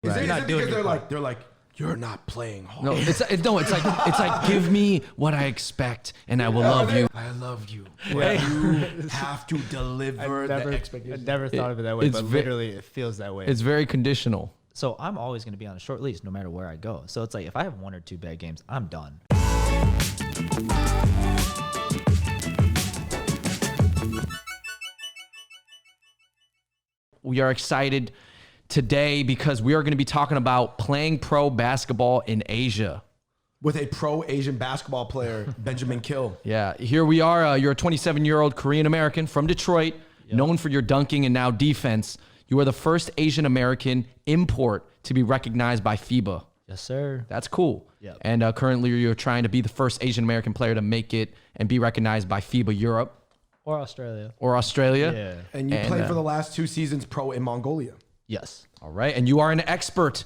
Is Right. it because they're like, you're not playing hard. No, it's like give me what I expect, and I will love you. I love you. Yeah. You have to deliver the I expectations. never thought of it that way, It's but literally it feels that way. It's very conditional. So I'm always going to be on a short leash no matter where I go. So it's like if I have 1 or 2 bad games, I'm done. We are excited today because we are going to be talking about playing pro basketball in Asia. With a pro Asian basketball player, Benjamin Kill. Yeah, here we are. You're a 27-year-old Korean American from Detroit, known for your dunking and now defense. You are the first Asian American import to be recognized by FIBA. Yes, sir. That's cool. Yep. And currently you're trying to be the first Asian American player to make it and be recognized by FIBA Europe. Or Australia. Or Australia. Yeah. And you played for the last 2 seasons pro in Mongolia. Yes. All right. And you are an expert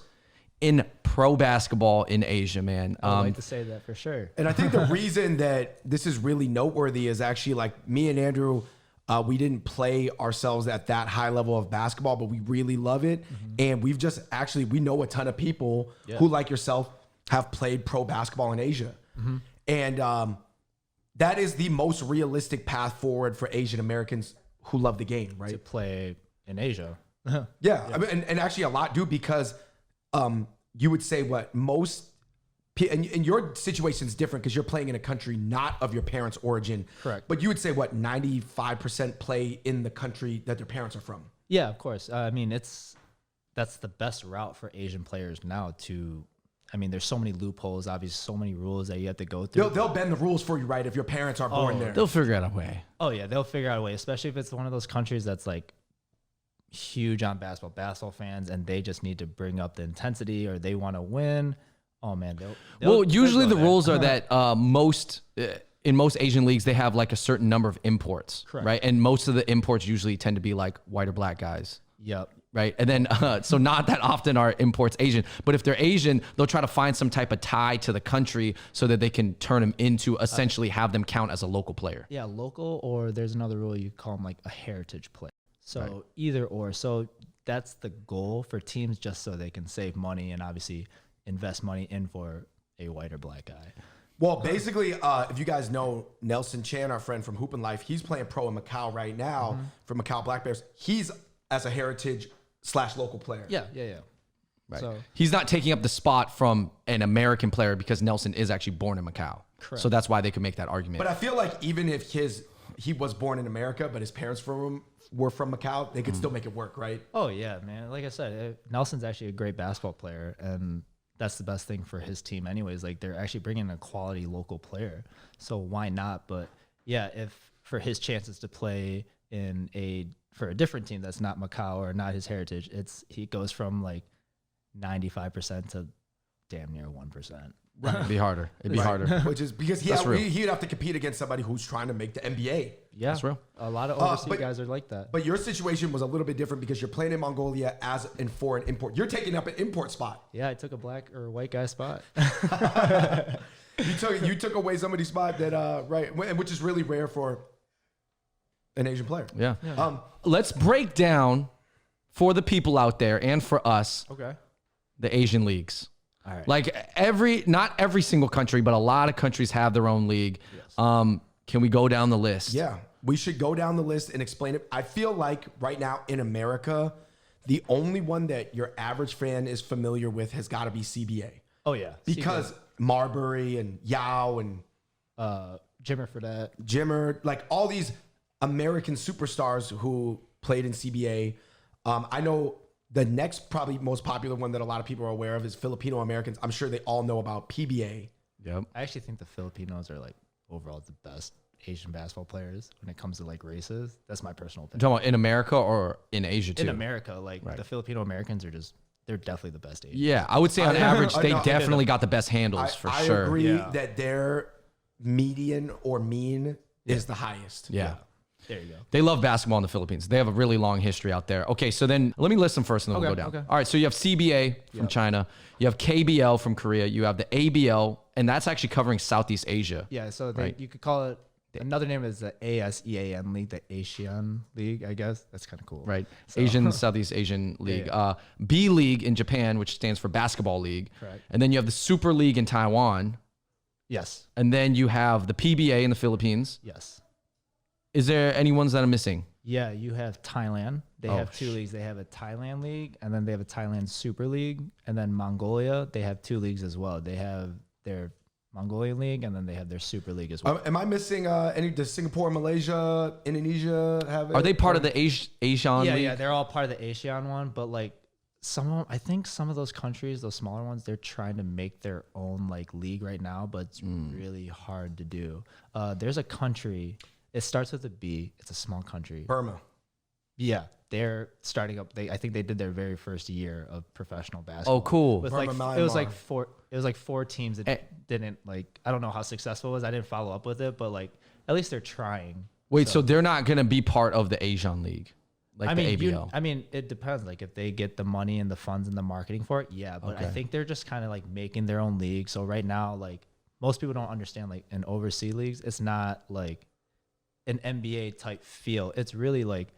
in pro basketball in Asia, man. I would like to say that for sure. And I think the reason that this is really noteworthy is actually like me and Andrew, we didn't play ourselves at that high level of basketball, but we really love it. And we've just actually, we know a ton of people who, like yourself, have played pro basketball in Asia. And that is the most realistic path forward for Asian Americans who love the game, right? To play in Asia. Yeah. I mean, and actually a lot do, because you would say what most, and your situation is different because you're playing in a country not of your parents' origin. Correct. But you would say what, 95% play in the country that their parents are from. Yeah, of course. I mean, that's the best route for Asian players now to, I mean, there's so many loopholes, obviously so many rules that you have to go through. They'll bend the rules for you, right? If your parents are born there. They'll figure out a way. Oh yeah, they'll figure out a way, especially if it's one of those countries that's like huge on basketball fans, and they just need to bring up the intensity or they want to win. Oh man, well, usually the rules are that in most Asian leagues, they have like a certain number of imports, Correct. right? And most of the imports usually tend to be like white or black guys. Yep. Right. And then, so not that often are imports Asian, but if they're Asian, they'll try to find some type of tie to the country so that they can turn them into essentially have them count as a local player. Yeah, local, or there's another rule you call them like a heritage player. So either or. So that's the goal for teams, just so they can save money and obviously invest money in for a white or black guy. Well, basically, if you guys know Nelson Chan, our friend from Hoop and Life, he's playing pro in Macau right now for Macau Black Bears. He's as a heritage/local player. Yeah. Right. So He's not taking up the spot from an American player because Nelson is actually born in Macau. Correct. So that's why they can make that argument. But I feel like even if he was born in America, but his parents were from Macau, they could still make it work, right? oh yeah, man. Like I said, Nelson's actually a great basketball player, and that's the best thing for his team anyways. Like they're actually bringing a quality local player, so why not? But yeah, if for his chances to play for a different team that's not Macau or not his heritage, he goes from like 95% to damn near 1%. Right. It'd be harder. It'd be harder. Which is because he'd have to compete against somebody who's trying to make the NBA. Yeah, That's real. A lot of overseas guys are like that. But your situation was a little bit different because you're playing in Mongolia for an import. You're taking up an import spot. Yeah, I took a black or white guy spot. You took away somebody's spot that which is really rare for an Asian player. Yeah. Let's break down for the people out there and for us Okay. the Asian leagues. All right. Like not every single country, but a lot of countries have their own league. Yes. Can we go down the list? Yeah, we should go down the list and explain it. I feel like right now in America, the only one that your average fan is familiar with has got to be CBA. Oh yeah. Because Marbury and Yao and Jimmer for that. Jimmer, like all these American superstars who played in CBA. I know the next probably most popular one that a lot of people are aware of is Filipino Americans. I'm sure they all know about PBA. Yep. I actually think the Filipinos are like overall the best Asian basketball players when it comes to like races. That's my personal opinion. Talking about in America or in Asia too? In America, like the Filipino Americans they're definitely the best Asian. Yeah, I would say on average, they definitely got the best handles for sure. I agree that their median or mean is the highest. Yeah. There you go. They love basketball in the Philippines. They have a really long history out there. Okay, so then let me list them first and then we'll go down. Okay. All right, so you have CBA from China. You have KBL from Korea. You have the ABL, and that's actually covering Southeast Asia. Yeah, so Right. you could call it Another name is the ASEAN League, the Asian League, I guess. That's kind of cool. Right. So- Asian, Southeast Asian League. Yeah. B League in Japan, which stands for Basketball League. Correct. And then you have the Super League in Taiwan. Yes. And then you have the PBA in the Philippines. Yes. Is there any ones that I'm missing? Yeah, you have Thailand. They Oh, have two leagues. They have a Thailand League, and then they have a Thailand Super League. And then Mongolia, they have two leagues as well. They have their Mongolian League, and then they have their Super League as well. Am I missing any? Does Singapore, Malaysia, Indonesia have? Are they part of the Asian Yeah, League? yeah, they're all part of the ASEAN one, but like some of them, I think some of those countries, those smaller ones, they're trying to make their own like league right now, but it's really hard to do. There's a country, it starts with a B. It's a small country. Burma. Yeah, they're starting up. I think they did their very first year of professional basketball. Oh, cool. With Burma, like it was like Myanmar. four teams that didn't like. I don't know how successful it was. I didn't follow up with it, but like at least they're trying. Wait, so they're not going to be part of the Asian League? Like I the mean, ABL? I mean, it depends. Like if they get the money and the funds and the marketing for it, yeah. But I Okay. think they're just kind of like making their own league. So right now, like most people don't understand, like in overseas leagues, it's not like an NBA type feel. It's really like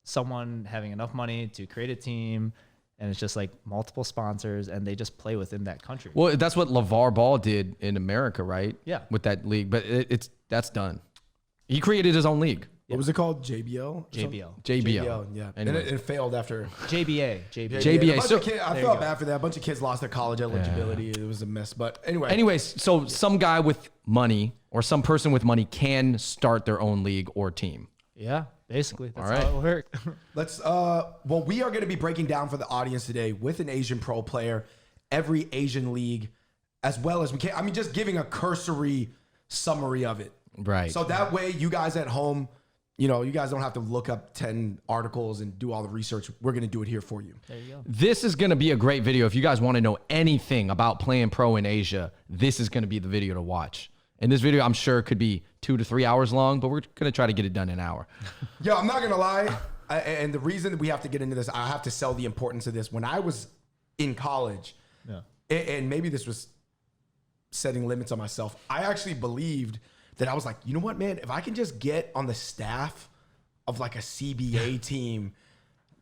someone having enough money to create a team, and it's just like multiple sponsors, and they just play within that country. Well, that's what LeVar Ball did in America, right? Yeah. With that league, but that's done. He created his own league. What was it called? JBL? JBL. JBL. Yeah. Anyway. And it failed after. JBA. JBA. A bunch So- of kids, I There you felt go. bad for that. A bunch of kids lost their college eligibility. It was a mess. But anyway. Anyways, so some guy with money or some person with money can start their own league or team. Yeah, basically. That's All right. how it worked. Let's well, we are going to be breaking down for the audience today with an Asian pro player, every Asian league, as well as we can. I mean, just giving a cursory summary of it. Right. So that way you guys at home, you know, you guys don't have to look up 10 articles and do all the research. We're going to do it here for you. There you go. This is going to be a great video. If you guys want to know anything about playing pro in Asia, this is going to be the video to watch. And this video, I'm sure, could be 2 to 3 hours long, but we're going to try to get it done in an hour. Yeah, I'm not going to lie. And the reason that we have to get into this, I have to sell the importance of this. When I was in college, Yeah. and maybe this was setting limits on myself, I actually believed that I was like, you know what, man, if I can just get on the staff of like a CBA team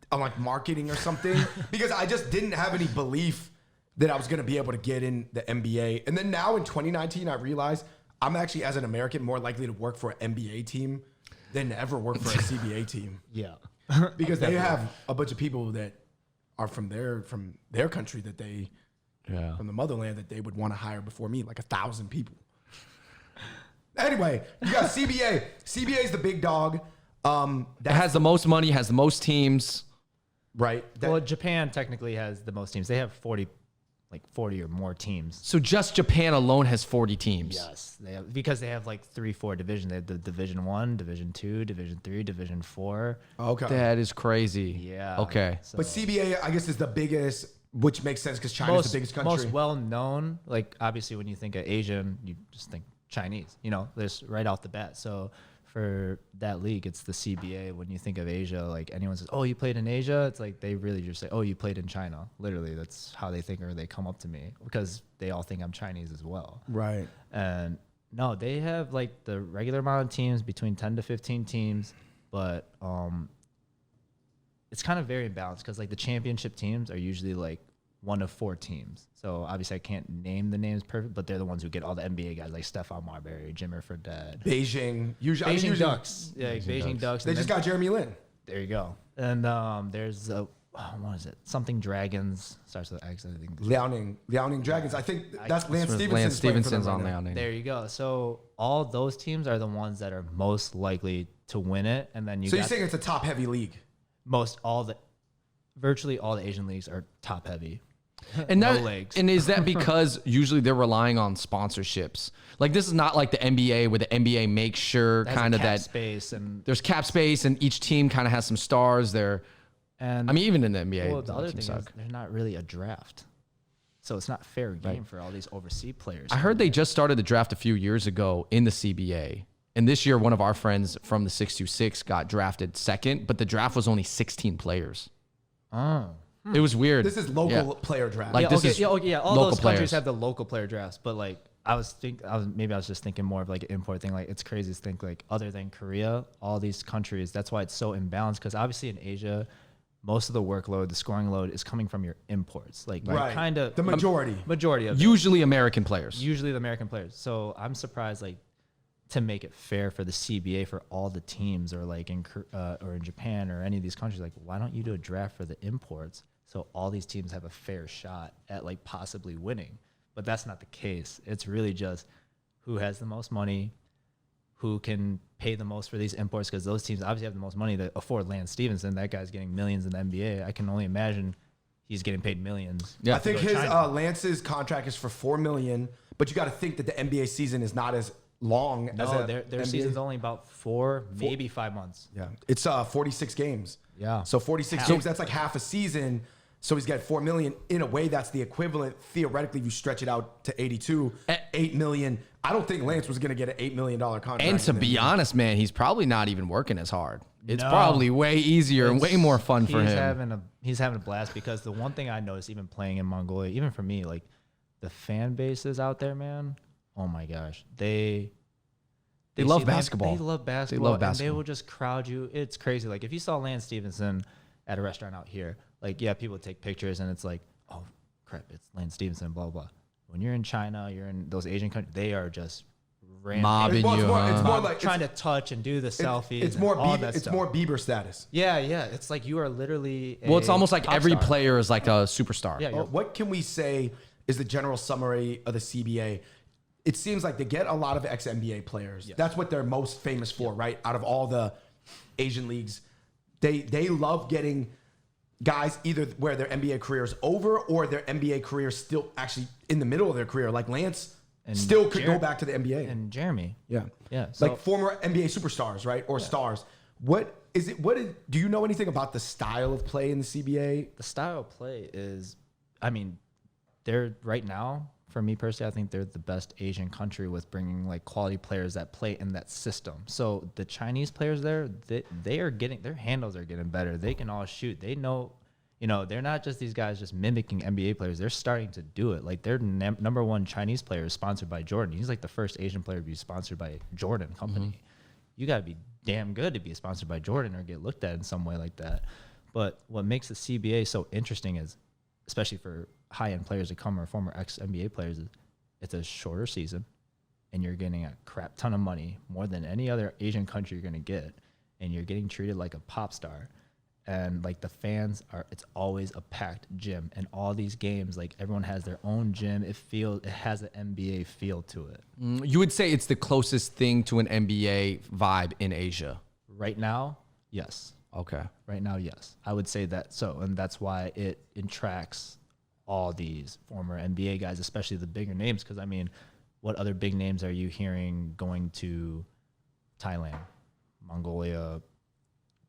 on like marketing or something, because I just didn't have any belief that I was going to be able to get in the NBA. And then now in 2019, I realized I'm actually, as an American, more likely to work for an NBA team than to ever work for a CBA team, Yeah. because they have a bunch of people that are from their country that they, from the motherland, that they would want to hire before me, like 1,000 people. Anyway, you got CBA. CBA is the big dog. It has the most money, has the most teams. Right. Well, Japan technically has the most teams. They have 40 or more teams. So just Japan alone has 40 teams. Yes, they have, because they have like 3-4 divisions. They have the Division 1, Division 2, Division 3, Division 4. Okay. That is crazy. Yeah. Okay. So But CBA, I guess, is the biggest, which makes sense because China's the biggest country. most well known, like obviously when you think of Asian, you just think Chinese. You know, there's right off the bat. So for that league, it's the CBA. When you think of Asia, like anyone says, "Oh, you played in Asia," it's like they really just say, "Oh, you played in China." Literally, that's how they think, or they come up to me because they all think I'm Chinese as well. Right. And no, they have like the regular amount of teams, between 10 to 15 teams, but it's kind of very imbalanced because like the championship teams are usually like one of 4 teams. So obviously I can't name the names perfect, but they're the ones who get all the NBA guys like Stephon Marbury, Jimmer Fredette. Beijing. Usually, Beijing Ducks. Yeah, Beijing Ducks. They and just then- got Jeremy Lin. there you go. And there's what is it? Something Dragons starts with X. I think. Liaoning Dragons. I think that's Lance Stevenson's. Lance playing for them Stevenson's right on now. Liaoning. There you go. So all those teams are the ones that are most likely to win it, and then So you're saying it's a top heavy league? virtually all the Asian leagues are top heavy. And No that, legs. and is that because usually they're relying on sponsorships? Like this is not like the NBA where the NBA makes sure Has a kind of cap that space and there's cap space and each team kind of has some stars there. and I mean, even in the NBA, well, the other teams thing is suck. there's not really a draft, so it's not fair game for all these overseas players. I heard they just started the draft a few years ago in the CBA. And this year, one of our friends from the 626 got drafted second, but the draft was only 16 players. Oh. It was weird. This is local Yeah. player draft. Like, Yeah, this okay, is yeah, all local those countries players. have the local player drafts, but like I was just thinking more of like an import thing. Like it's crazy to think like other than Korea, all these countries. That's why it's so imbalanced. Because obviously in Asia, most of the workload, the scoring load, is coming from your imports. Like kind of the majority of usually American players. Usually the American players. So I'm surprised like to make it fair for the CBA for all the teams or like in Japan or any of these countries. Like why don't you do a draft for the imports so all these teams have a fair shot at like possibly winning? But that's not the case. It's really just who has the most money, who can pay the most for these imports, because those teams obviously have the most money to afford Lance Stevenson. That guy's getting millions in the NBA. I can only imagine he's getting paid millions. Yeah, I think his Lance's contract is for $4 million, but you got to think that the NBA season is not as long as their season's only about maybe 5 months. Yeah, it's 46 games. Yeah, so 46 games. That's like half a season. So he's got $4 million. In a way, that's the equivalent. Theoretically, if you stretch it out to 82, $8 million. I don't think Lance was going to get an $8 million contract. And to be honest, man, he's probably not even working as hard. It's probably way easier and way more fun for him. He's having a blast, because the one thing I noticed, even playing in Mongolia, even for me, like the fan bases out there, man. Oh my gosh, they love basketball. They love basketball. And they will just crowd you. It's crazy. Like if you saw Lance Stevenson at a restaurant out here, like, yeah, people take pictures and it's like, oh, crap, it's Lance Stevenson, blah, blah. When you're in China, you're in those Asian countries, they are just mobbing you. It's more like trying to touch and do the selfies. It's more Bieber status. Yeah. It's like you are literally it's almost like every player is like a superstar. Yeah. What can we say is the general summary of the CBA? It seems like they get a lot of ex-NBA players. Yes. That's what they're most famous for, right? Out of all the Asian leagues, they love getting guys either where their NBA career is over or their NBA career is still actually in the middle of their career. Like Lance and still could go back to the NBA. And Jeremy. Yeah. So, like former NBA superstars, right? Or stars. Do you know anything about the style of play in the CBA? The style of play is, I mean, they're right now, for me personally, I think they're the best Asian country with bringing like quality players that play in that system. So the Chinese players there, they are getting, their handles are getting better. They can all shoot. They know, they're not just these guys just mimicking NBA players. They're starting to do it. Like their number one Chinese player is sponsored by Jordan. He's like the first Asian player to be sponsored by Jordan Company. Mm-hmm. You got to be damn good to be sponsored by Jordan or get looked at in some way like that. But what makes the CBA so interesting is, especially for high-end players to come or former ex-NBA players, it's a shorter season and you're getting a crap ton of money, more than any other Asian country you're going to get, and you're getting treated like a pop star. And like the fans it's always a packed gym, and all these games, like everyone has their own gym. It has an NBA feel to it. You would say it's the closest thing to an NBA vibe in Asia right now? Yes. Okay. Right now, yes. I would say that. So, and that's why it attracts all these former NBA guys, especially the bigger names. Because, I mean, what other big names are you hearing going to Thailand, Mongolia,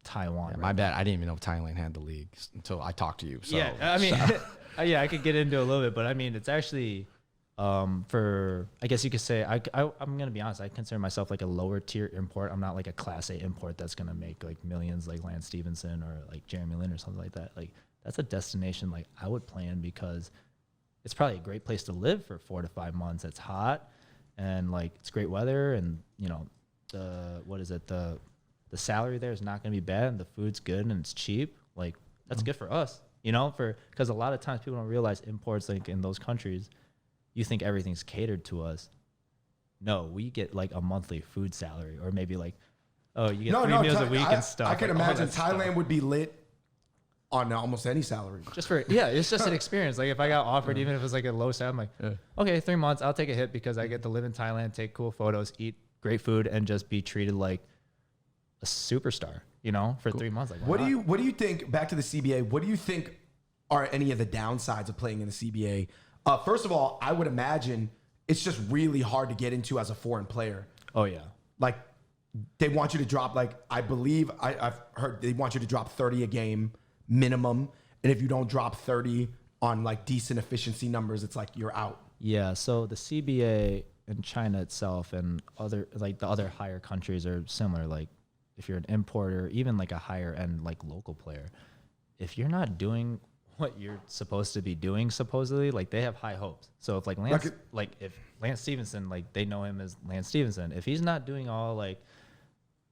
Taiwan? Yeah, my bad. I didn't even know Thailand had the league until I talked to you. So. Yeah, I mean, I could get into it a little bit, but I mean, it's actually for, I guess you could say, I'm going to be honest, I consider myself like a lower tier import. I'm not like a class A import that's going to make like millions like Lance Stevenson or like Jeremy Lin or something like that. Like that's a destination like I would plan, because it's probably a great place to live for 4 to 5 months. It's hot and like it's great weather, and the salary there is not going to be bad, and the food's good and it's cheap. Like that's good for us, because a lot of times people don't realize imports like in those countries, you think everything's catered to us. No, we get like a monthly food salary, or maybe like, you get 3 meals a week and stuff. I can imagine Thailand would be lit on almost any salary. It's just an experience. Like if I got offered, even if it's like a low salary, I'm like, okay, 3 months, I'll take a hit because I get to live in Thailand, take cool photos, eat great food, and just be treated like a superstar, for 3 months. Like, what do you think, back to the CBA, what do you think are any of the downsides of playing in the CBA? First of all, I would imagine it's just really hard to get into as a foreign player. Oh yeah. Like they want you to drop, like, I believe I've heard they want you to drop 30 a game minimum. And if you don't drop 30 on like decent efficiency numbers, it's like you're out. Yeah. So the CBA in China itself and the other higher countries are similar. Like if you're an importer, even like a higher end, like local player, if you're not doing what you're supposed to be doing, supposedly, like they have high hopes. So if like Lance, if Lance Stevenson, like they know him as Lance Stevenson, if he's not doing all like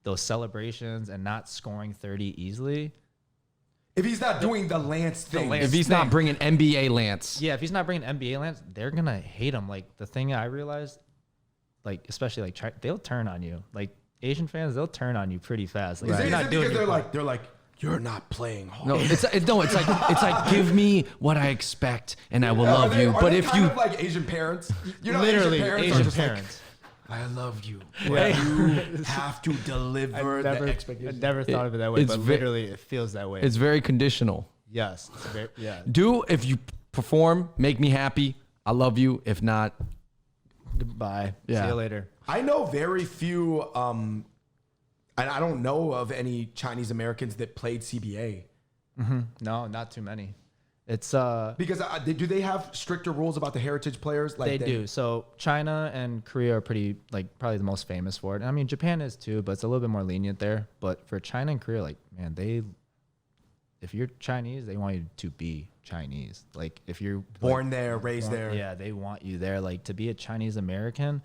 those celebrations and not scoring 30 easily, if he's not doing the Lance thing, if he's not bringing NBA Lance, yeah, if he's not bringing NBA Lance, they're gonna hate him. Like the thing I realized, like especially like they'll turn on you. Like Asian fans, they'll turn on you pretty fast. Like, is you're it not doing because they're like you're not playing hard. no, it's like give me what I expect and I will love you. But if you like Asian parents, you know, literally Asian parents. parents. I love you. But you have to deliver the I expectations. never thought of it that way, it's but literally it feels that way. it's very conditional. Yes. It's very, yeah. If you perform, make me happy. I love you. If not, Goodbye. Yeah. See you later. I know very few, and I don't know of any Chinese Americans that played CBA. No, not too many. It's Because do they have stricter rules about the heritage players? Like they do. So China and Korea are pretty like probably the most famous for it. I mean, Japan is too, but it's a little bit more lenient there. But for China and Korea, like man, if you're Chinese, they want you to be Chinese. Like if you're born there, raised there. yeah, they want you there. Like to be a Chinese American.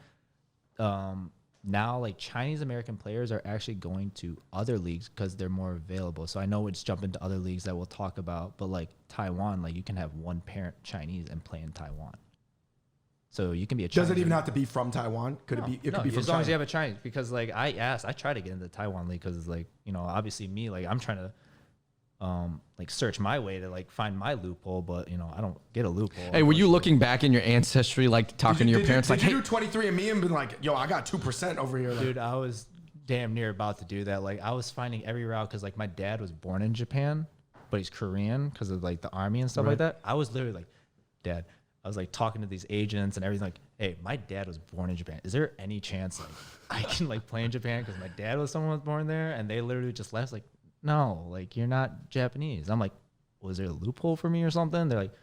Now like Chinese American players are actually going to other leagues because they're more available. So I know it's jump into other leagues that we'll talk about, but like Taiwan, like you can have one parent Chinese and play in Taiwan. So you can be a Chinese. Does it even have to be from Taiwan? Could it be? It could be from as long as you China. have a Chinese. Because like I try to get into the Taiwan league because it's like, you know, obviously me, like I'm trying to like search my way to like find my loophole, but you know, I don't get a loophole. hey, were you looking back in your ancestry, like talking to your parents, did like, you hey, do 23 and me and been like, yo, I got 2% over here. Like, Dude, I was damn near about to do that. Like I was finding every route because like my dad was born in Japan, but he's Korean because of like the army and stuff like that. I was literally like, Dad, I was like talking to these agents and everything like, hey, my dad was born in Japan. Is there any chance like I can like play in Japan because my dad was someone who was born there? And they literally just left like, no, like you're not Japanese. I'm like, was there a loophole for me or something? They're like,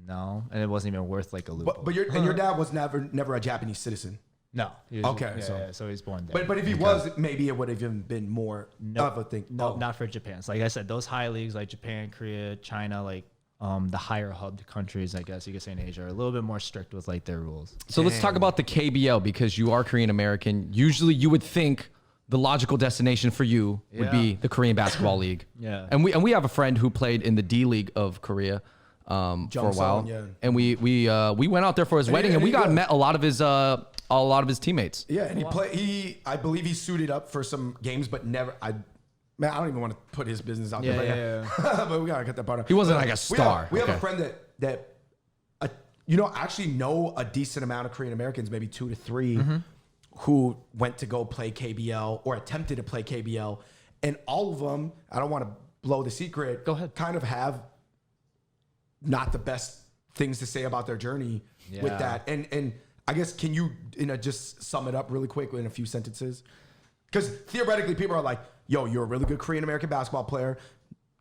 no, and it wasn't even worth like a loophole. but your dad was never a Japanese citizen. no, he was, Okay, so he's born there. But if he was, maybe it would have even been more of a thing. No, Oh. not for Japan. So like I said, those high leagues like Japan, Korea, China, like the higher hubbed countries, I guess you could say in Asia, are a little bit more strict with like their rules. so let's talk about the KBL because you are Korean American. Usually you would think the logical destination for you would be the Korean Basketball League. Yeah. And we have a friend who played in the D League of Korea for a while. Jung-sung, yeah. And we went out there for his wedding and we met a lot of his teammates. Yeah, and I believe he suited up for some games, but never. I don't even want to put his business out there. But we gotta get that part out. He wasn't like a star. We have Okay. a friend that actually know a decent amount of Korean Americans, maybe 2 to 3, who went to go play KBL or attempted to play KBL, and all of them, I don't want to blow the secret. Go ahead. Kind of have not the best things to say about their journey with that, and I guess can you just sum it up really quick in a few sentences? Because theoretically, people are like, yo, you're a really good Korean American basketball player,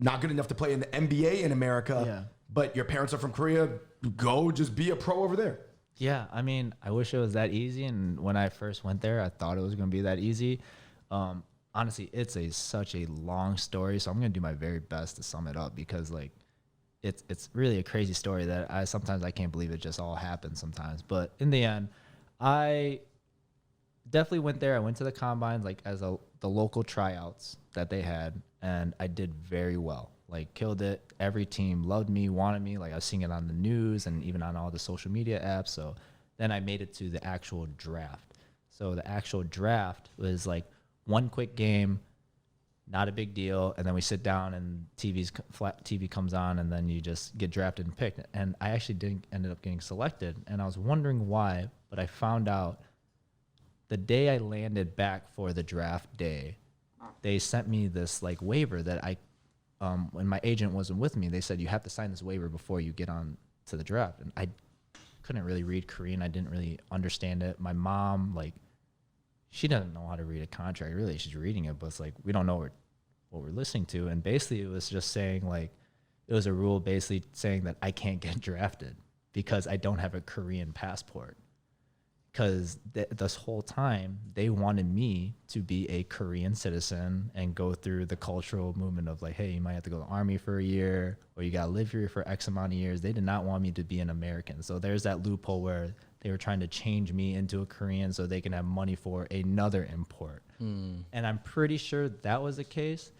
not good enough to play in the NBA in America, but your parents are from Korea, go just be a pro over there. Yeah, I mean, I wish it was that easy. And when I first went there, I thought it was going to be that easy. Honestly, it's such a long story, so I'm going to do my very best to sum it up because like it's really a crazy story that I sometimes I can't believe it just all happened sometimes. But in the end, I definitely went there. I went to the combines like as the local tryouts that they had, and I did very well. Like killed it. Every team loved me, wanted me. Like I was seeing it on the news and even on all the social media apps. So then I made it to the actual draft. So the actual draft was like one quick game, not a big deal. And then we sit down and flat TV comes on and then you just get drafted and picked. And I actually ended up getting selected. And I was wondering why, but I found out the day I landed back for the draft day, they sent me this like waiver that when my agent wasn't with me, they said, you have to sign this waiver before you get on to the draft. And I couldn't really read Korean. I didn't really understand it. My mom, like, she doesn't know how to read a contract. Really, she's reading it, but it's like, we don't know what we're listening to. And basically, it was just saying, like, it was a rule basically saying that I can't get drafted because I don't have a Korean passport. because this whole time they wanted me to be a Korean citizen and go through the cultural movement of like, hey, you might have to go to the army for a year or you got to live here for X amount of years. They did not want me to be an American. So there's that loophole where they were trying to change me into a Korean so they can have money for another import. And I'm pretty sure that was the case.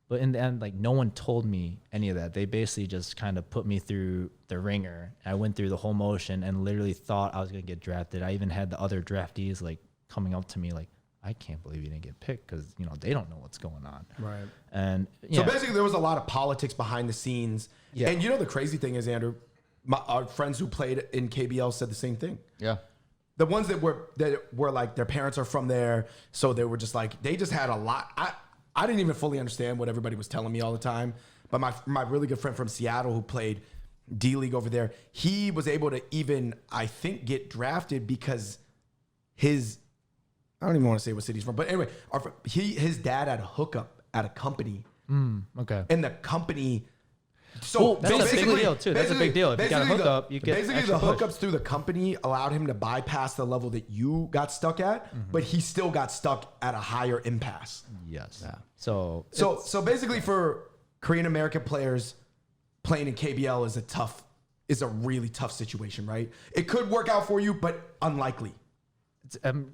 But in the end, like, no one told me any of that. They basically just kind of put me through the ringer. I went through the whole motion and literally thought I was going to get drafted. I even had the other draftees, like, coming up to me like, I can't believe you didn't get picked because, you know, they don't know what's going on. Right. And so basically there was a lot of politics behind the scenes. Yeah. And you know the crazy thing is, Andrew, our friends who played in KBL said the same thing. Yeah. The ones that were like, their parents are from there. So they were just like, they just had a lot. I didn't even fully understand what everybody was telling me all the time. But my really good friend from Seattle who played D-League over there, he was able to even, I think, get drafted because I don't even want to say what city he's from. But anyway, his dad had a hookup at a company. Okay. And the company... So that's a big deal, too. That's a big deal. If you got a hookup, you get basically the hookups through the company allowed him to bypass the level that you got stuck at, but he still got stuck at a higher impasse. Yes. Yeah. So basically for Korean American players, playing in KBL is a really tough situation, right? It could work out for you, but unlikely.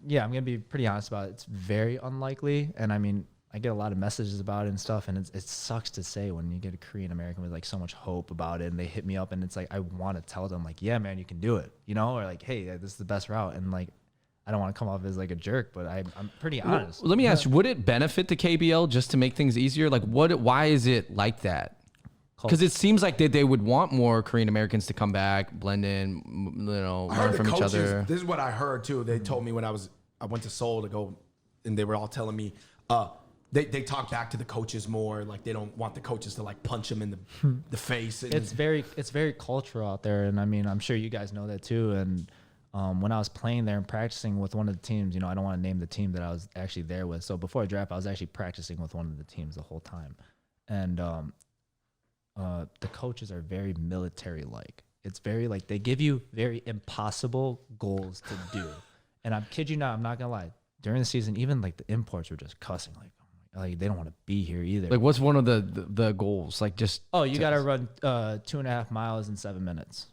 Yeah, I'm going to be pretty honest about it. It's very unlikely. And I mean, I get a lot of messages about it and stuff, and it sucks to say when you get a Korean American with like so much hope about it, and they hit me up, and it's like I want to tell them like, yeah, man, you can do it, you know, or like, hey, this is the best route, and like, I don't want to come off as like a jerk, but I'm pretty honest. Well, let me ask you, would it benefit the KBL just to make things easier? Like, why is it like that? Because it seems like they would want more Korean Americans to come back, blend in, you know, learn from each other. This is what I heard too. They told me when I went to Seoul to go, and they were all telling me, they talk back to the coaches more. Like they don't want the coaches to like punch them in the face. And it's very cultural out there, and I mean, I'm sure you guys know that too. And when I was playing there and practicing with one of the teams, you know, I don't want to name the team that I was actually there with. So before I draft, I was actually practicing with one of the teams the whole time, and the coaches are very military-like. It's very like they give you very impossible goals to do. And I'm kid you not, I'm not gonna lie. During the season, even like the imports were just cussing, like they don't want to be here either. Like, what's one of the goals? Like, just you got to run 2.5 miles in 7 minutes.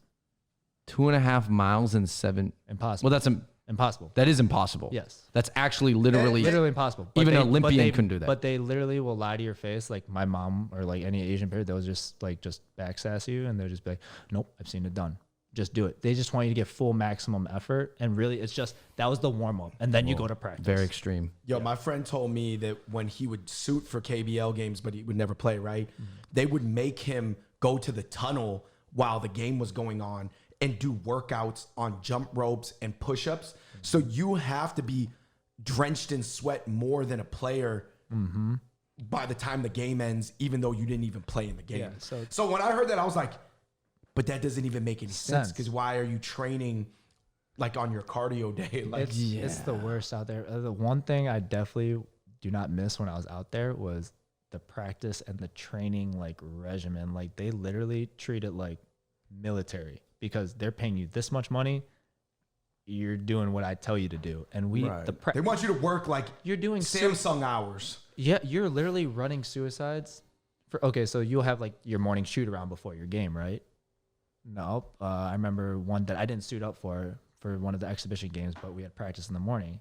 2.5 miles in 7. Impossible. Well, that's impossible. That is impossible. Yes, that's actually literally impossible. Even an Olympian couldn't do that. But they literally will lie to your face. Like my mom or like any Asian parent, they'll just backsass you, and they'll just be like, "Nope, I've seen it done. Just do it." They just want you to get full maximum effort, and really, it's just that was the warm up, and then you go to practice. Very extreme. My friend told me that when he would suit for KBL games, but he would never play, right? They would make him go to the tunnel while the game was going on and do workouts on jump ropes and push-ups. So you have to be drenched in sweat more than a player by the time the game ends, even though you didn't even play in the game. Yeah, so when I heard that, I was like, but that doesn't even make any sense, because why are you training like on your cardio day? Like, it's the worst out there. The one thing I definitely do not miss when I was out there was the practice and the training like regimen. Like they literally treat it like military, because they're paying you this much money. You're doing what I tell you to do. And they want you to work like you're doing Samsung hours. Yeah, you're literally running suicides. So you'll have like your morning shoot around before your game, right? No, I remember one that I didn't suit up for one of the exhibition games, but we had practice in the morning.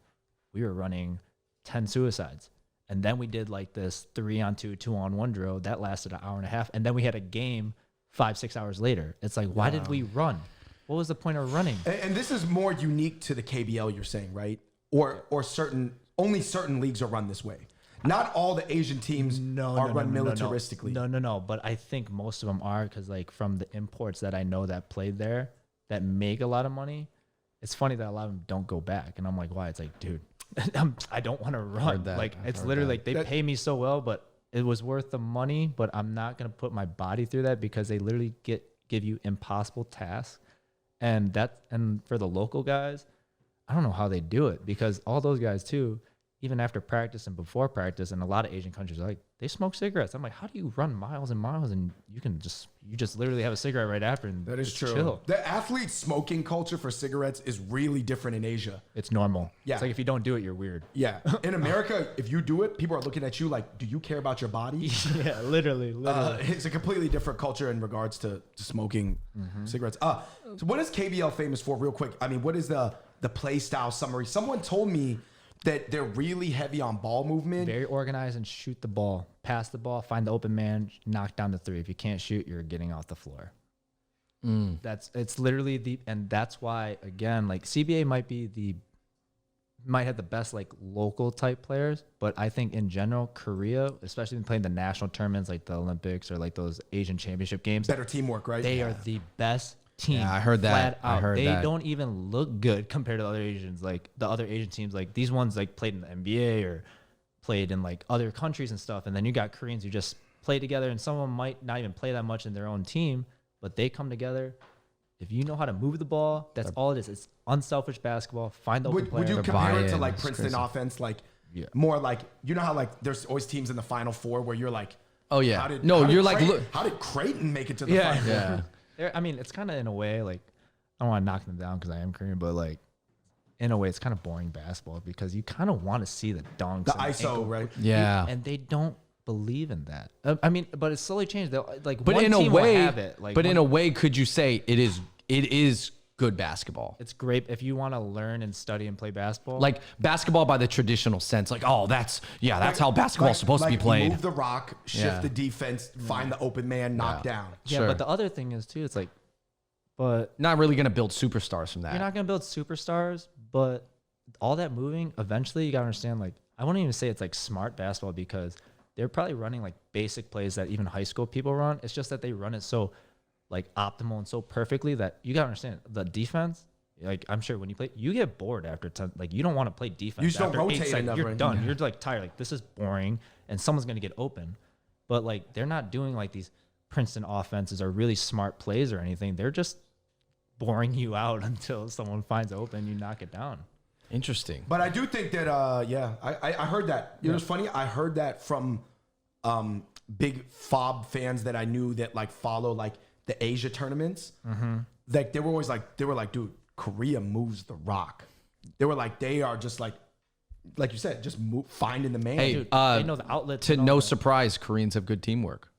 We were running 10 suicides. And then we did like this 3-on-2, 2-on-1 drill that lasted an hour and a half. And then we had a game 5-6 hours later. It's like, why did we run? What was the point of running? And this is more unique to the KBL, you're saying, right? Or only certain leagues are run this way. Not all the Asian teams are run militaristically. No. But I think most of them are, because like from the imports that I know that played there that make a lot of money, it's funny that a lot of them don't go back. And I'm like, why? It's like, dude, I don't want to run. Like it's literally like they pay me so well, but it was worth the money. But I'm not gonna put my body through that, because they literally give you impossible tasks. And for the local guys, I don't know how they do it, because all those guys too, even after practice and before practice, in a lot of Asian countries, like they smoke cigarettes. I'm like, how do you run miles and miles and you just literally have a cigarette right after and That is true. chill. The athlete smoking culture for cigarettes is really different in Asia. It's normal. Yeah. It's like if you don't do it, you're weird. Yeah. In America, if you do it, people are looking at you like, do you care about your body? Yeah, literally. It's a completely different culture in regards to smoking cigarettes. So what is KBL famous for, real quick? I mean, what is the play style summary? Someone told me that they're really heavy on ball movement. Very organized and shoot the ball. Pass the ball, find the open man, knock down the three. If you can't shoot, you're getting off the floor. It's literally and that's why, again, like CBA might have the best like local type players, but I think in general, Korea, especially when playing the national tournaments like the Olympics or like those Asian championship games, Better teamwork, right? they are the best team. Yeah, I heard that. Flat out. I heard they that. don't even look good compared to other Asians. Like the other Asian teams, like these ones like played in the NBA or played in like other countries and stuff. And then you got Koreans who just play together, and some of them might not even play that much in their own team, but they come together. If you know how to move the ball, that's all it is. It's unselfish basketball. Find the open player. Would you compare it to buy-in. like It's Princeton crazy. offense? Like more like, you know how like there's always teams in the Final Four where you're like, Oh yeah. how did Creighton, Creighton, how did Creighton make it to the Yeah. Final? Yeah. I mean, it's kind of in a way like, I don't want to knock them down because I am Korean, but like in a way, it's kind of boring basketball because you kind of want to see the dunks, The and ISO, ankle- right? Yeah. and they don't believe in that. I mean, but it's slowly changed. They'll, like, But one in a team will way, have it. Like, in a way, could you say it is good basketball? it's great if you want to learn and study and play basketball. Like basketball by the traditional sense, like, oh, that's how basketball's supposed to be played. Move the rock, shift Yeah. the defense, find the open man, knock down. yeah, Sure. but the other thing is too, it's like, but Not really gonna build superstars from that. you're not gonna build superstars. But all that moving, eventually, you gotta understand. Like, I wouldn't even say it's like smart basketball because they're probably running like basic plays that even high school people run. It's just that they run it so like optimal and so perfectly that you gotta understand the defense. Like, I'm sure when you play, you get bored after 10. Like, you don't want to play defense. You just don't after 8 rotate seconds. enough, You're right? done. You're like tired. Like, this is boring, and someone's gonna get open. But like, they're not doing like these Princeton offenses or really smart plays or anything. They're just boring you out until someone finds open. You knock it down. Interesting. But I do think that, I heard that. You know, it's funny. I heard that from big FOB fans that I knew that like follow like the Asia tournaments. Like they were like, dude, Korea moves the rock. They were like, they are just like you said, just finding the man. Hey, Dude, they know the outlets. To and all no that. surprise, Koreans have good teamwork.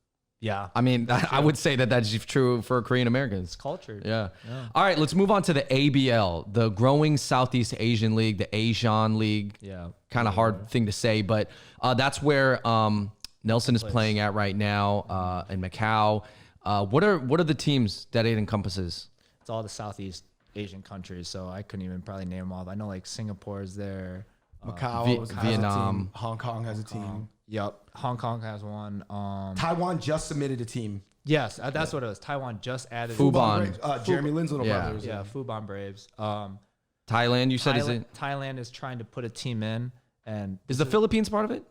Yeah, I mean, I would say that that's true for Korean Americans. culture. Yeah. All right, let's move on to the ABL, the growing Southeast Asian League, the Asian League. Yeah. Kind of hard thing to say, but that's where Nelson is playing at right now in Macau. What are the teams that it encompasses? It's all the Southeast Asian countries, so I couldn't even probably name them all. I know like Singapore is there. Macau, has a Vietnam. team. Hong Kong has a team. Yep, Hong Kong has one. Taiwan just submitted a team. Yes, that's what it was. Taiwan just added. Fubon. Braves. Jeremy Lin's little Yeah. brothers. Yeah, Fubon Braves. Thailand, you said, is it? Thailand is trying to put a team in, and Is the Philippines part of it?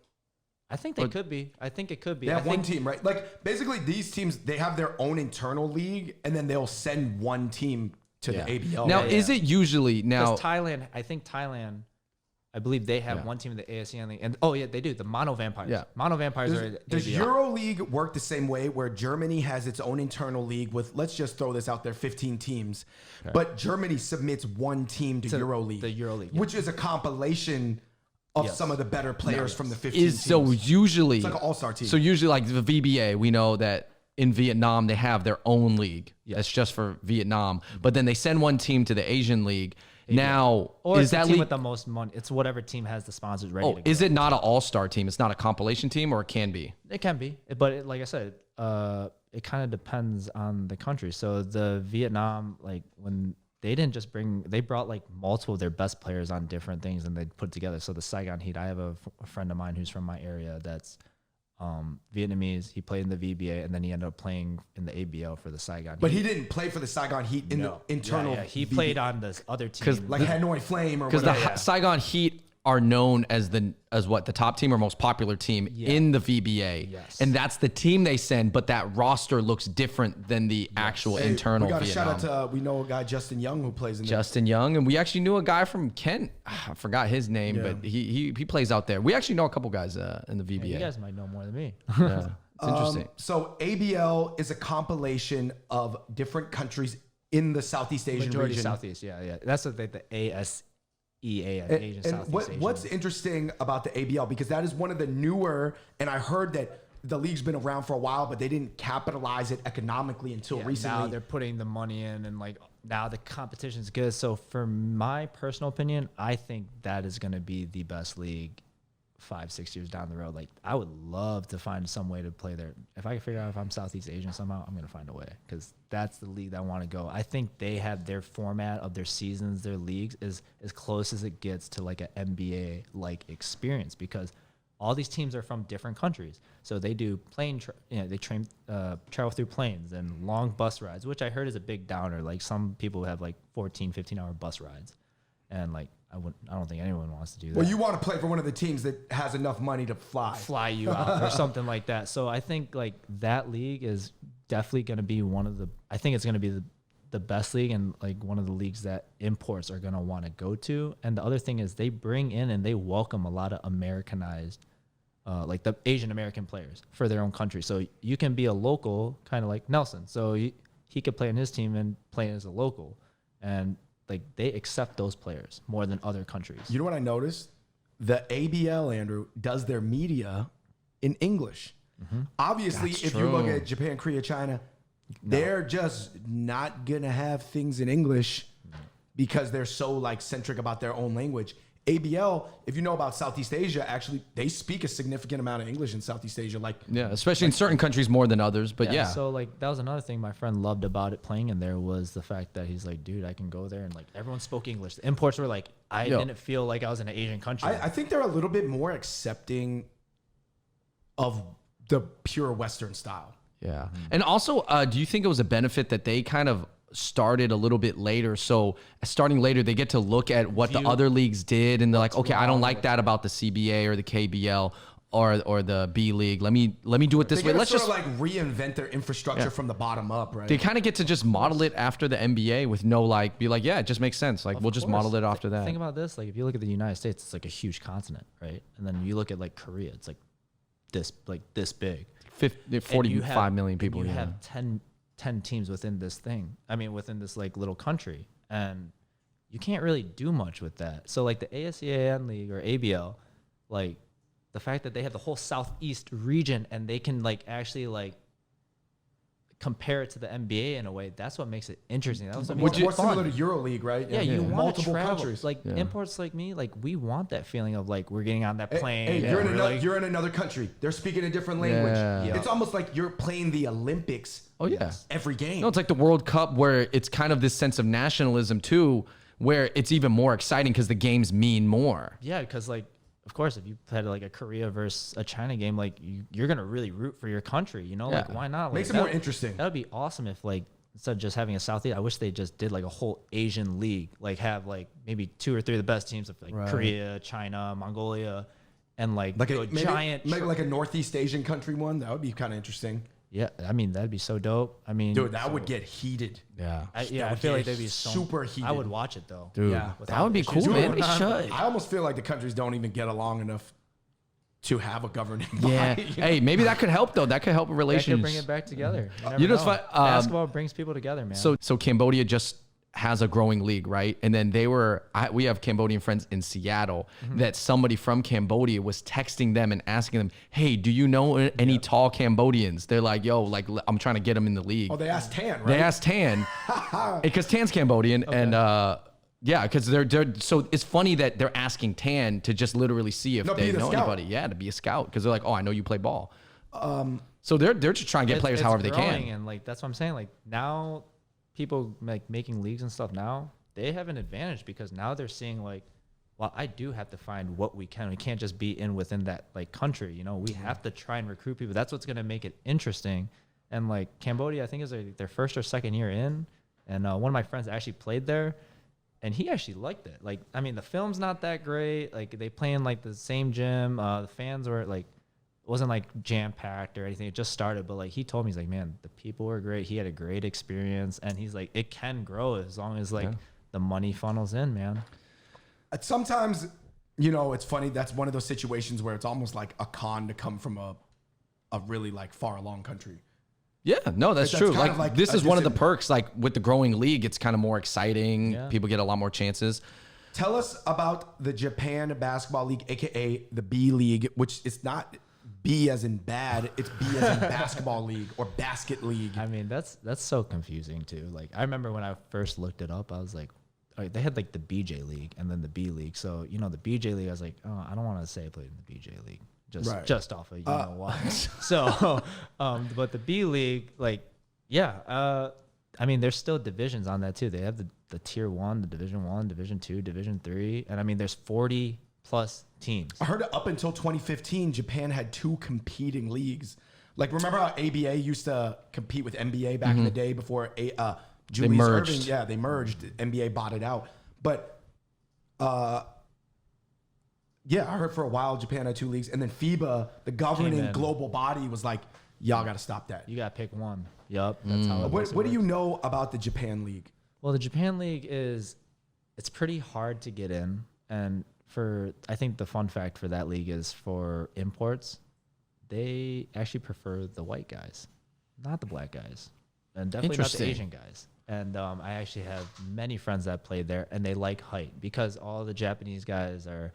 I think they could be. I think it could be. They I have one think team, right? Like basically these teams, they have their own internal league, and then they'll send one team to the ABL. Now, is it usually because Thailand, I believe they have Yeah. one team in the ASEAN League, and they do the Mono Vampires. Yeah. Mono Vampires are Does ABL. Euro League work the same way where Germany has its own internal league with, let's just throw this out there, 15 teams, but Germany submits one team to Euro League, the Euro League, which is a compilation of some of the better players from the 15 teams. So usually It's like an all-star team. So usually, like the VBA, we know that in Vietnam they have their own league. That's just for Vietnam. But then they send one team to the Asian League. Now, or is it's the that team league? with the most money? It's whatever team has the sponsors ready. to go. Is it not an all-star team? It's not a compilation team, or it can be? It can be, but like I said, it kind of depends on the country. So the Vietnam, like when they didn't just they brought like multiple of their best players on different things and they put it together. So the Saigon Heat, I have a friend of mine who's from my area that's Vietnamese. He played in the VBA and then he ended up playing in the ABL for the Saigon Heat. But he didn't play for the Saigon Heat in the internal. He played on this other team. like Hanoi Flame or Because whatever. the Saigon Heat are known as the top team or most popular team in the VBA. Yes. And that's the team they send, but that roster looks different than the actual internal We got a Vietnam. shout out to, we know a guy, Justin Young, who plays in there. Justin Young, and we actually knew a guy from Kent. I forgot his name, but he plays out there. We actually know a couple guys in the VBA. You guys might know more than me. Yeah, it's interesting. So ABL is a compilation of different countries in the Southeast Asian Majority region. Southeast, yeah. That's what the ASEA, Asian Southeast Asian. What's interesting about the ABL, because that is one of the newer, and I heard that the league's been around for a while, but they didn't capitalize it economically until recently. Now they're putting the money in, and like now the competition's good. So for my personal opinion, I think that is going to be the best league 5-6 years down the road. Like I would love to find some way to play there. If I can figure out if I'm Southeast Asian somehow, I'm gonna find a way, because that's the league that I want to go. I think they have their format of their seasons, their leagues is as close as it gets to like an NBA like experience, because all these teams are from different countries. So they do they travel through planes and long bus rides, which I heard is a big downer. Like some people have like 14-15 hour bus rides, and like I don't think anyone wants to do that. Well, you want to play for one of the teams that has enough money to fly you out or something like that. So I think like that league is definitely going to be I think it's going to be the best league, and like one of the leagues that imports are going to want to go to. And the other thing is they bring in and they welcome a lot of Americanized, like the Asian American players for their own country. So you can be a local, kind of like Nelson. So he could play in his team and play as a local, and like they accept those players more than other countries. You know what I noticed? The ABL, Andrew, does their media in English. Obviously, That's if you look at Japan, Korea, China, they're just not gonna have things in English because they're so like centric about their own language. ABL, if you know about Southeast Asia, actually they speak a significant amount of English in Southeast Asia. Like especially in certain countries more than others. But yeah. So like that was another thing my friend loved about it playing in there, was the fact that he's like, dude, I can go there and like everyone spoke English. The imports were like, I didn't feel like I was in an Asian country. I think they're a little bit more accepting of the pure Western style. Yeah. And also, do you think it was a benefit that they kind of started a little bit later? So starting later, they get to look at what the other leagues did, and they're like, okay, I don't like that about the CBA or the KBL or the B League. Let me do it this way. Let's just like reinvent their infrastructure from the bottom up, right? They kind of get to just model it after the NBA with no like, be like, yeah, it just makes sense. Like we'll just model it after that. Think about this. Like if you look at the United States, it's like a huge continent, right? And then you look at like Korea, it's like this big. 45 million people. You have 10 teams within this thing. I mean, within this like little country, and you can't really do much with that. So like the ASEAN League or ABL, like the fact that they have the whole Southeast region and they can like actually like compare it to the NBA in a way, that's what makes it interesting. That was what makes it more fun. similar to EuroLeague, right? Yeah, you want multiple to travel. countries. Like imports like me, like we want that feeling of like we're getting on that plane. Hey, you're in another country. They're speaking a different language. Yeah. It's almost like you're playing the Olympics. Oh yeah, every game. No, it's like the World Cup, where it's kind of this sense of nationalism too, where it's even more exciting because the games mean more. Yeah, because like, of course, if you had like a Korea versus a China game, like you're gonna really root for your country. You know, like why not? Like, makes it more interesting. That would be awesome if like instead of just having a Southeast, I wish they just did like a whole Asian league, like have like maybe 2 or 3 of the best teams of like Korea, China, Mongolia, and like a giant, maybe like a Northeast Asian country one. That would be kind of interesting. Yeah, I mean that'd be so dope. I mean, dude, that would get heated. Yeah, I feel like they'd be super heated. I would watch it though. Dude, that would be cool, man. They should. I almost feel like the countries don't even get along enough to have a governing body. Yeah. Hey, maybe that could help though. That could help relations. That could bring it back together. You know, basketball brings people together, man. So Cambodia just has a growing league, right? And then we have Cambodian friends in Seattle that somebody from Cambodia was texting them and asking them, hey, do you know any tall Cambodians? They're like, yo, like I'm trying to get them in the league. Oh, they asked Tan, right? They asked Tan because Tan's Cambodian. And yeah, because they're so it's funny that they're asking Tan to just literally see if they know anybody. Yeah, to be a scout, because they're like, oh, I know you play ball. So they're just trying to get players however they can. And like that's what I'm saying. Like now, people like making leagues and stuff now, they have an advantage because now they're seeing like, well, I do have to find what we can. We can't just be within that like country. You know, we have to try and recruit people. That's what's going to make it interesting. And like Cambodia, I think is their first or second year in, and one of my friends actually played there. And he actually liked it. Like, I mean, the film's not that great. Like, they play in like the same gym. The fans were like, it wasn't like jam packed or anything. It just started, but like he told me, he's like, man, the people were great. He had a great experience, and he's like, it can grow as long as like the money funnels in, man. Sometimes, you know, it's funny. That's one of those situations where it's almost like a con to come from a really like far along country. Yeah, no, that's true. Like this is one of the disadvantage. perks. Like with the growing league, it's kind of more exciting. Yeah. People get a lot more chances. Tell us about the Japan Basketball League, aka the B League, which is not B as in bad, it's B as in basketball league or basket league. I mean, that's so confusing too. Like, I remember when I first looked it up, I was like, all right, they had like the BJ League and then the B League. So, you know, the BJ League, I was like, oh, I don't want to say I played in the BJ League. Just off of, you know why. So, but the B League, like, yeah, I mean, there's still divisions on that too. They have the tier 1, the division 1, division 2, division 3. And I mean, there's 40 plus teams. I heard up until 2015, Japan had 2 competing leagues. Like, remember how ABA used to compete with NBA back in the day before Julius merged. Erving? Yeah, they merged. NBA bought it out. But, yeah, I heard for a while Japan had 2 leagues. And then FIBA, the governing global body, was like, y'all got to stop that. You got to pick one. Yup, that's how it works. What do you know about the Japan League? Well, the Japan League it's pretty hard to get in. And I think the fun fact for that league is for imports, they actually prefer the white guys, not the black guys, and definitely not the Asian guys. And I actually have many friends that played there, and they like height because all the Japanese guys are,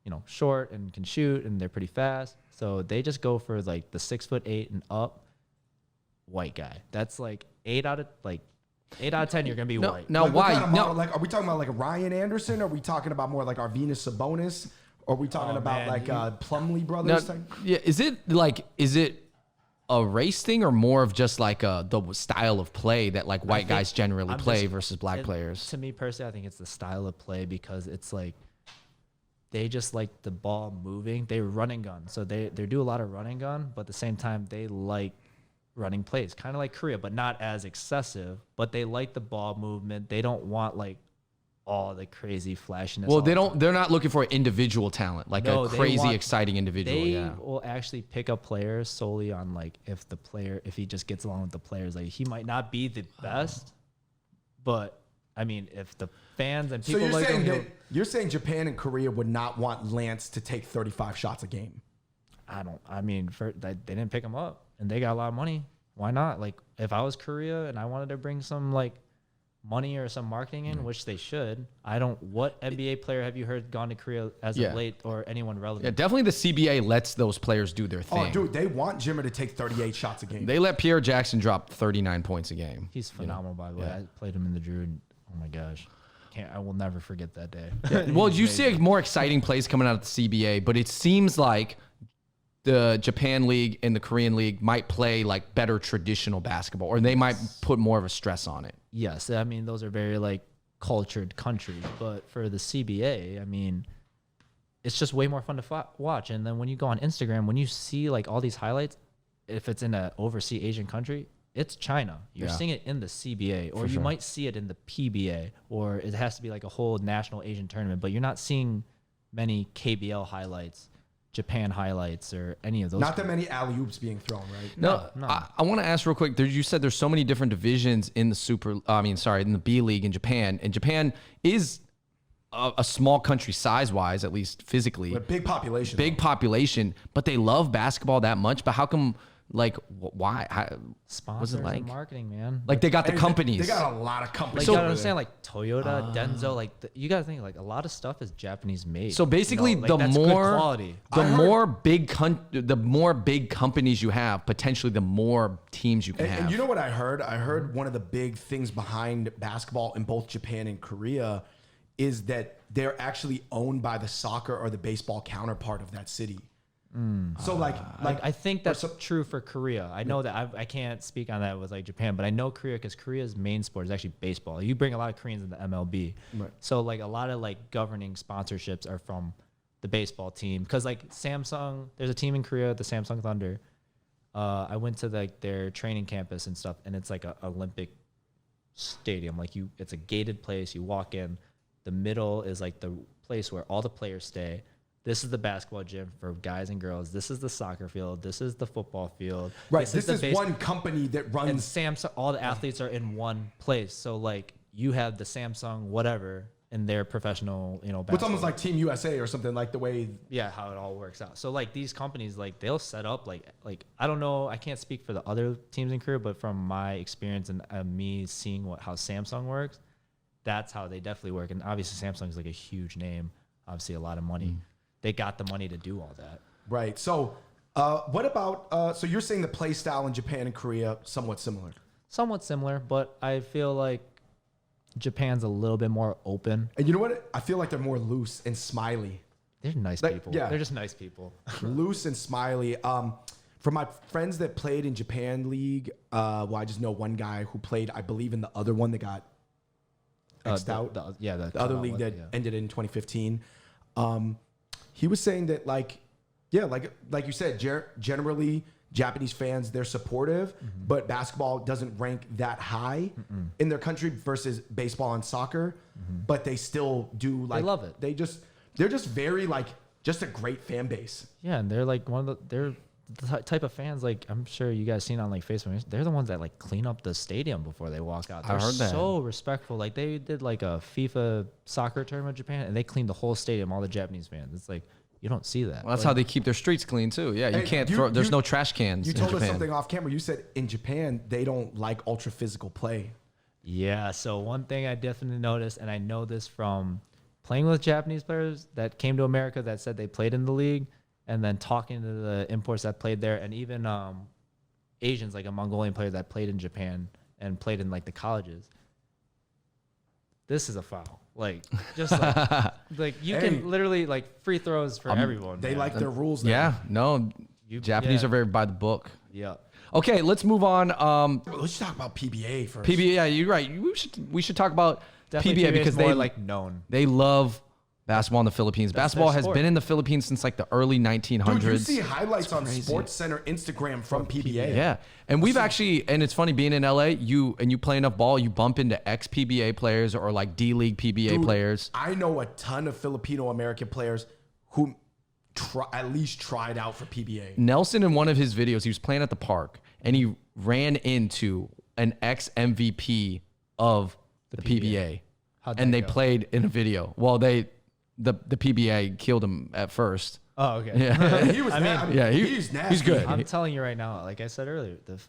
you know, short and can shoot, and they're pretty fast. So they just go for like the 6'8" and up white guy. That's like 8 out of 10. You're gonna be white. Now, Like, what why? kind of No, model? Like, are we talking about like a Ryan Anderson? Or are we talking about more like our Venus Sabonis? Or are we talking about like Plumlee brothers? no, Type? yeah. Is it a race thing or more of just like the style of play that like white guys generally play versus black players? To me personally, I think it's the style of play because it's like they just like the ball moving. They run and gun, so they do a lot of run and gun, but at the same time they like running plays, kind of like Korea, but not as excessive. But they like the ball movement. They don't want like all the crazy flashiness. Well, they're not looking for individual talent, like No, a they crazy, want- exciting individual. They Yeah. will actually pick up players solely on like if he just gets along with the players. Like, he might not be the best, but I mean, if the fans and So people like him, you're saying Japan and Korea would not want Lance to take 35 shots a game? I mean, they didn't pick him up, and they got a lot of money. Why not? Like, if I was Korea and I wanted to bring some like money or some marketing in, which they should. What NBA player have you heard gone to Korea as of late, or anyone relevant? Yeah, definitely the CBA lets those players do their thing. Oh, dude, they want Jimmer to take 38 shots a game. They let Pierre Jackson drop 39 points a game. He's phenomenal, by the way. I played him in the Drew, and oh my gosh, I will never forget that day. Well, you see more exciting plays coming out of the CBA, but it seems like the Japan League and the Korean League might play like better traditional basketball, or they might put more of a stress on it. Yes, I mean, those are very like cultured countries, but for the CBA, I mean, it's just way more fun to watch. And then when you go on Instagram, when you see like all these highlights, if it's in an overseas Asian country, it's China. You're seeing it in the CBA, or you might see it in the PBA, or it has to be like a whole national Asian tournament, but you're not seeing many KBL highlights, Japan highlights, or any of those. Not that many alley-oops being thrown, right? No. I want to ask real quick. You said there's so many different divisions in the in the B League in Japan, and Japan is a small country size-wise, at least physically. But big population. Big population, but they love basketball that much. But how come? Like, why? Sponsors and marketing, man. Like, they got the companies. They got a lot of companies. Like, you gotta understand, like Toyota, Denso, like you gotta think like a lot of stuff is Japanese made. So basically, you know, like, the that's good more quality. the more big companies you have, potentially the more teams you can have. And you know what I heard? I heard one of the big things behind basketball in both Japan and Korea is that they're actually owned by the soccer or the baseball counterpart of that city. So like I think that's true for Korea. I know that I can't speak on that with like Japan, but I know Korea because Korea's main sport is actually baseball. You bring a lot of Koreans in the MLB, right. So like a lot of like governing sponsorships are from the baseball team. Because like Samsung, there's a team in Korea, the Samsung Thunder. I went to like their training campus and stuff, and it's like a Olympic stadium. Like it's a gated place. You walk in. The middle is like the place where all the players stay. This is the basketball gym for guys and girls. This is the soccer field. This is the football field. Right. This the is one company that runs. And Samsung, all the athletes are in one place. So like you have the Samsung whatever in their professional, basketball. It's almost like Team USA or something, like the way. Yeah, how it all works out. So like these companies, like they'll set up like I don't know, I can't speak for the other teams in Korea, but from my experience and me seeing how Samsung works, that's how they definitely work. And obviously Samsung is like a huge name, obviously a lot of money. They got the money to do all that. Right. So what about, so you're saying the play style in Japan and Korea somewhat similar? Somewhat similar, but I feel like Japan's a little bit more open. And you know what? I feel like they're more loose and smiley. They're nice people. Yeah. They're just nice people. Loose and smiley. For my friends that played in Japan League, well, I just know one guy who played, I believe, in the other one that got X'd out. The other league that ended in 2015. He was saying that, like you said, generally Japanese fans, they're supportive, but basketball doesn't rank that high in their country versus baseball and soccer. But they still do, like, they love it. They're just very, like, just a great fan base. Yeah, and they're like they're the type of fans, like I'm sure you guys seen on like Facebook. They're the ones that like clean up the stadium before they walk out. They're I heard that. so respectful. Like they did like a FIFA soccer tournament in Japan, and they cleaned the whole stadium. All the Japanese fans. It's like you don't see that. Well, that's how they keep their streets clean too. Yeah, you Hey, can't throw. There's no trash cans. You in told us Japan. something off camera. You said in Japan they don't like ultra physical play. Yeah. So one thing I definitely noticed, and I know this from playing with Japanese players that came to America that said they played in the league, and then talking to the imports that played there, and even Asians, like a Mongolian player that played in Japan and played in like the colleges. This is a foul. Like just like you can literally like free throws for everyone. They man. like their rules there. Yeah, no, Japanese are very by the book. Yeah. Okay, let's move on. Let's talk about PBA first. PBA, yeah, you're right. We should talk about Definitely PBA because more they like known. They love basketball in the Philippines. Basketball their has sport. been in the Philippines since like the early 1900s. Dude, you see highlights on Sports Center Instagram from PBA. Yeah, and we've actually, and it's funny being in LA. You play enough ball, you bump into ex PBA players or like D League PBA players. I know a ton of Filipino American players who at least tried out for PBA. Nelson, in one of his videos, he was playing at the park and he ran into an ex MVP of the PBA, and they played in a video. Well, the PBA killed him at first. Oh, okay. Yeah, He was he's nasty. he's good. I'm telling you right now, like I said earlier, the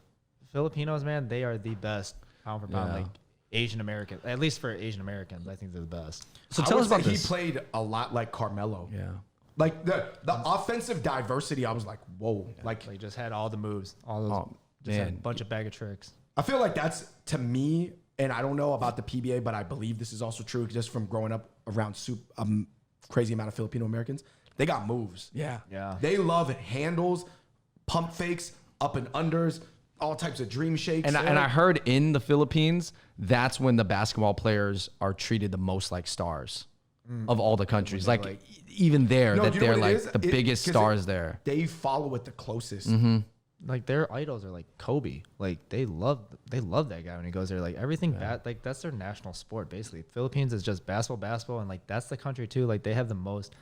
Filipinos, man, they are the best pound for pound, like Asian American. At least for Asian Americans, I think they're the best. So I tell would us about say this. He played a lot like Carmelo. Yeah. Like the offensive diversity, I was like, whoa. Like Like just had all the moves, all those, just had a bunch of bag of tricks. I feel like that's, to me, and I don't know about the PBA, but I believe this is also true just from growing up around crazy amount of Filipino Americans. They got moves. Yeah. Yeah. They love handles, pump fakes, up and unders, all types of dream shakes. And I heard in the Philippines, that's when the basketball players are treated the most like stars of all the countries. Like even there, No, that you know they're what it like is? the biggest 'cause stars there. They follow it the closest. Like their idols are like Kobe. Like they love that guy when he goes there. Like everything like that's their national sport basically. Philippines is just basketball, and like that's the country too. Like they have the most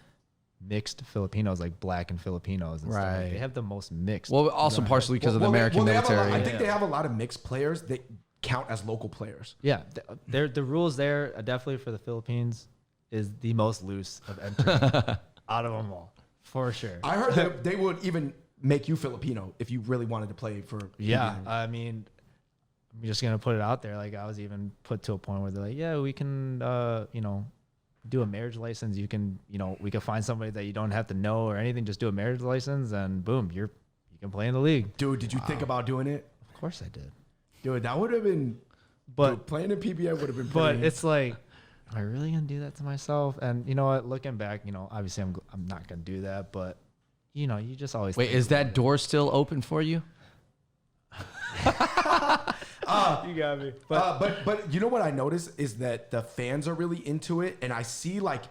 mixed Filipinos, like black and Filipinos and stuff. Like, Right. they have the most mixed. Well, also partially because of the American they have a lot- military. I think they have a lot of mixed players that count as local players. Yeah, the rules there definitely for the Philippines is the most loose of entering out of them all for sure. I heard that they would even make you Filipino if you really wanted to play for. Yeah, PBA. I mean, I'm just gonna put it out there. Like I was even put to a point where they're like, yeah, we can, do a marriage license. You can, we can find somebody that you don't have to know or anything. Just do a marriage license, and boom, you can play in the league. Dude, did you think about doing it? Of course, I did. Dude, that would have been. But dude, playing in PBA would have been. but Pretty, it's like, am I really gonna do that to myself? And you know what? Looking back, obviously I'm not gonna do that. But you just always Wait, think is about that door still open for you? You got me. but you know what I noticed is that the fans are really into it, and I see like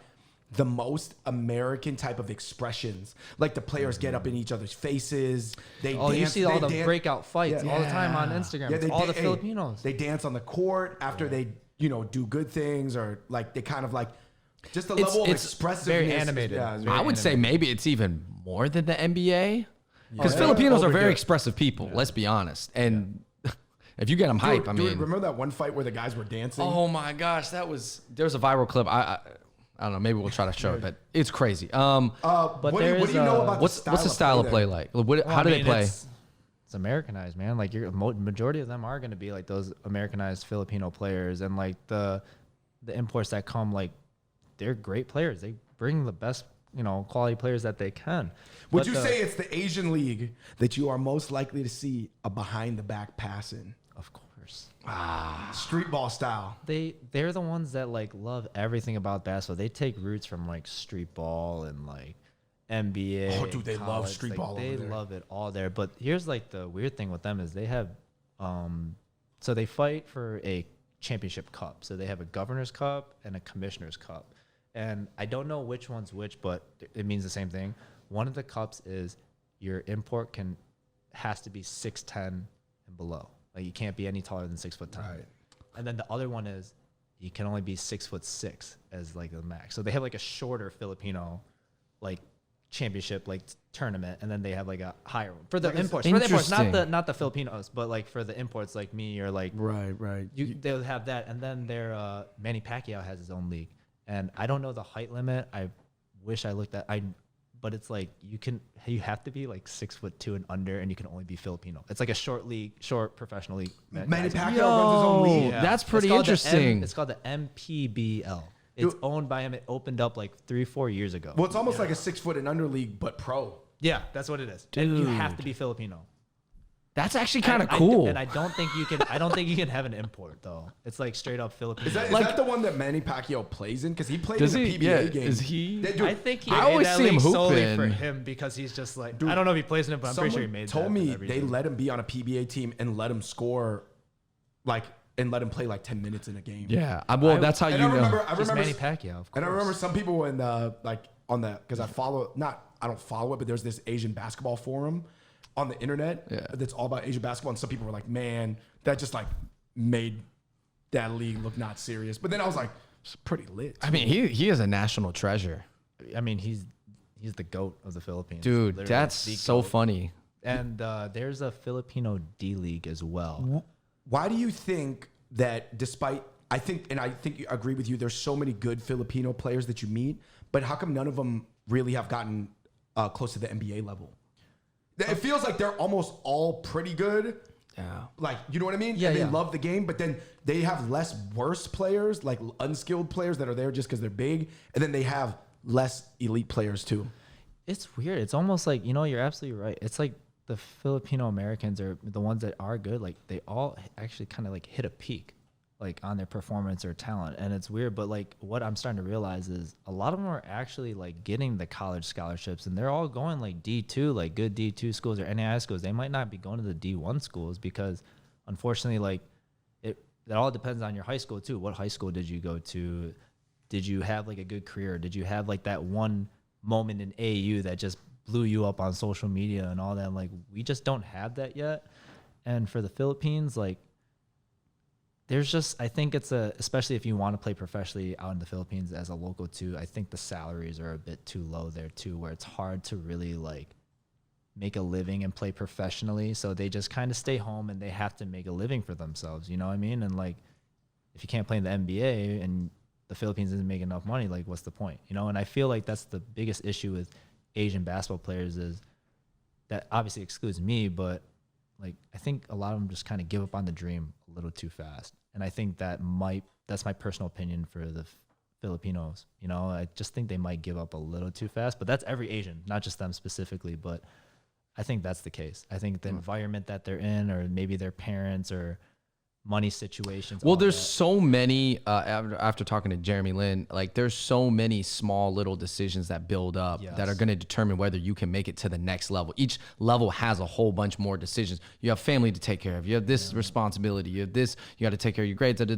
the most American type of expressions. Like the players get up in each other's faces. They Oh, dance, you see all the breakout fights Yeah. all the time on Instagram. It's they all the hey, Filipinos. They dance on the court after they do good things, or like they kind of like Just the level of it's expressiveness. very animated. Yeah, it's Very I would say maybe it's even more than the NBA because Yeah. Filipinos are very Overdue. expressive people. Let's be honest. And if you get them hype, I mean, remember that one fight where the guys were dancing? oh my gosh, there's a viral clip. I don't know. Maybe we'll try to show it, but it's crazy. But what do you know about What's the style of play like? How do they play? It's Americanized, man. Like majority of them are going to be like those Americanized Filipino players, and like the imports that come, like they're great players. They bring the best, quality players that they can. Would you say it's the Asian league that you are most likely to see a behind the back passing? Of course. Street ball style. They're the ones that like love everything about basketball. They take roots from like street ball and like NBA. Oh, dude, they love college. street Like, ball They over there. love it all there. But here's like the weird thing with them is they have, so they fight for a championship cup. So they have a governor's cup and a commissioner's cup. And I don't know which one's which, but it means the same thing. One of the cups is your import has to be 6'10" and below. Like you can't be any taller than 6'10". Right. And then the other one is you can only be 6'6" as like the max. So they have like a shorter Filipino like championship like tournament, and then they have like a higher one for the imports. For the imports, not the Filipinos, but like for the imports like me or like Right. they'll have that. And then their Manny Pacquiao has his own league, and I don't know the height limit. I wish I looked at but it's like you have to be like 6'2" and under, and you can only be Filipino. It's like a short professional league. Manny Pacquiao runs his own league. Yeah. That's pretty interesting. It's called the MPBL. It's owned by him. It opened up like 3-4 years ago. Well, it's almost like a 6 foot and under league, but pro. Yeah, that's what it is. And you have to be Filipino. That's actually kind of And cool. I don't think you can. I don't think you can have an import though. It's like straight up Filipino. Is that the one that Manny Pacquiao plays in? Because he played in the PBA Yeah, game. is he? Dude, I think he I made always that see him league solely hooping. for him because he's just like I don't know if he plays in it, but I'm pretty sure he someone made. told that me for every they team. let him be on a PBA team and let him score, and let him play like 10 minutes in a game. Yeah. That's how you And I know. remember He's Manny Pacquiao, of course. And I remember some people in because I don't follow it, but there's this Asian basketball forum on the internet that's all about Asian basketball. And some people were like, man, that just like made that league look not serious. But then I was like, it's pretty lit. I mean, he is a national treasure. I mean, he's the GOAT of the Philippines. Dude, Literally that's the so GOAT. funny. And there's a Filipino D League as well. Why do you think that I think you agree with you, there's so many good Filipino players that you meet, but how come none of them really have gotten close to the NBA level? It feels like they're almost all pretty good. Yeah. Like, you know what I mean? Yeah, and they yeah. love the game, but then they have less worse players, like unskilled players that are there just because they're big. And then they have less elite players too. It's weird. It's almost like, you're absolutely right. It's like the Filipino Americans are the ones that are good. Like they all actually kind of like hit a peak like on their performance or talent. And it's weird, but like what I'm starting to realize is a lot of them are actually like getting the college scholarships, and they're all going like D2, like good D2 schools or NAI schools. They might not be going to the D1 schools because unfortunately, like that all depends on your high school too. What high school did you go to? Did you have like a good career? Did you have like that one moment in AU that just blew you up on social media and all that? Like we just don't have that yet. And for the Philippines, like there's just, I think it's especially if you want to play professionally out in the Philippines as a local too, I think the salaries are a bit too low there too, where it's hard to really like make a living and play professionally. So they just kind of stay home and they have to make a living for themselves. You know what I mean? And like, if you can't play in the NBA and the Philippines isn't making enough money, like what's the point? And I feel like that's the biggest issue with Asian basketball players is that obviously excludes me, but like I think a lot of them just kind of give up on the dream a little too fast. And I think that's my personal opinion for the Filipinos. I just think they might give up a little too fast, but that's every Asian, not just them specifically, but I think that's the case. I think the environment that they're in, or maybe their parents or money situations. Well, there's so many, after talking to Jeremy Lin, like there's so many small little decisions that build up that are going to determine whether you can make it to the next level. Each level has a whole bunch more decisions. You have family to take care of. You have this responsibility. You have this, you got to take care of your grades, and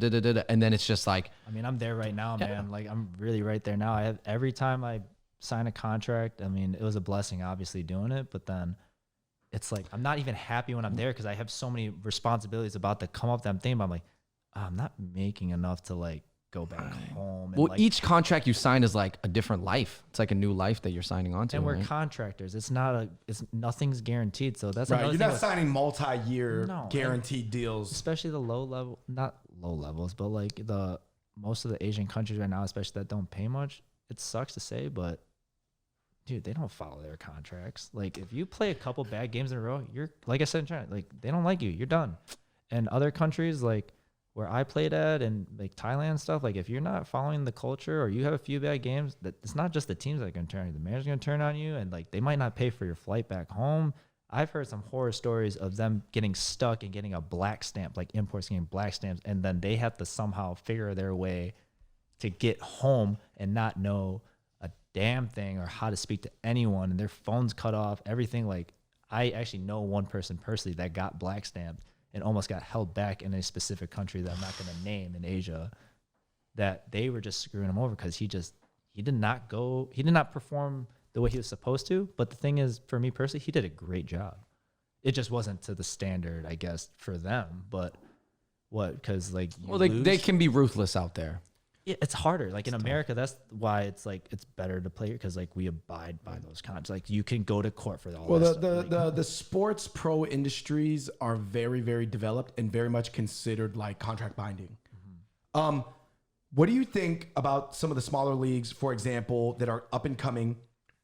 then it's just like. I mean, I'm there right now, man. Like I'm really right there now. Every time I sign a contract, I mean, it was a blessing, obviously doing it, but then it's like I'm not even happy when I'm there because I have so many responsibilities about to come up that thing. But I'm like, I'm not making enough to like go back home. And Well, like, each contract you sign is like a different life. It's like a new life that you're signing on to. and we're right? contractors. Nothing's guaranteed. So that's Right. another You're thing not with- signing multi-year No, and- guaranteed deals. especially the not low levels, but like most of the Asian countries right now, especially that don't pay much. It sucks to say, but dude, they don't follow their contracts. Like if you play a couple bad games in a row, you're like I said in China, like they don't like you. You're done. And other countries like where I played at and like Thailand and stuff, like if you're not following the culture or you have a few bad games, that it's not just the teams that are gonna turn on you. The manager's gonna turn on you, and like they might not pay for your flight back home. I've heard some horror stories of them getting stuck and getting a black stamp, like imports getting black stamps, and then they have to somehow figure their way to get home and not know a damn thing or how to speak to anyone, and their phones cut off, everything. Like I actually know one person personally that got black stamped and almost got held back in a specific country that I'm not going to name in Asia, that they were just screwing him over because he did not perform the way he was supposed to. But the thing is, for me personally, he did a great job. It just wasn't to the standard, I guess, for them. But because like, they can be ruthless out there. Yeah, it's harder. Like in America, that's why it's like it's better to play because like we abide by those contracts. Like you can go to court for all. Well, that stuff. the sports pro industries are very, very developed and very much considered like contract binding. What do you think about some of the smaller leagues, for example, that are up and coming?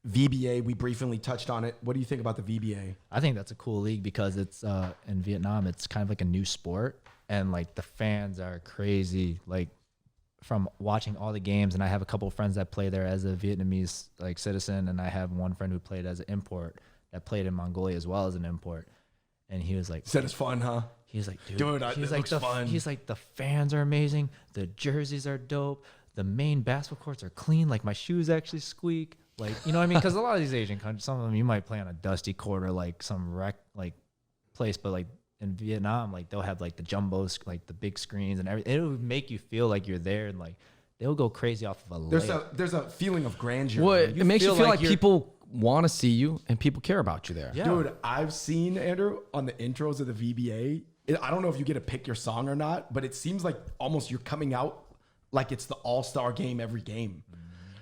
VBA, we briefly touched on it. What do you think about the VBA? I think that's a cool league because it's in Vietnam. It's kind of like a new sport, and like the fans are crazy. Like from watching all the games, and I have a couple of friends that play there as a Vietnamese like citizen, and I have one friend who played as an import that played in Mongolia as well as an import, and he was like, Said it's fun, huh? he's like, dude, Dude, he's it like looks the fun. he's like the fans are amazing, the jerseys are dope, the main basketball courts are clean, like my shoes actually squeak, like you know what I mean? Because a lot of these Asian countries, some of them you might play on a dusty court or like some wreck like place, but like in Vietnam, like they'll have like the jumbos, like the big screens and everything. It would make you feel like you're there, and like they'll go crazy off of a layup. There's a feeling of grandeur. Well, it makes you feel like you're- people want to see you and people care about you there. Yeah. Dude, I've seen, Andrew, on the intros of the VBA, I don't know if you get to pick your song or not, but it seems like almost you're coming out like it's the all-star game every game.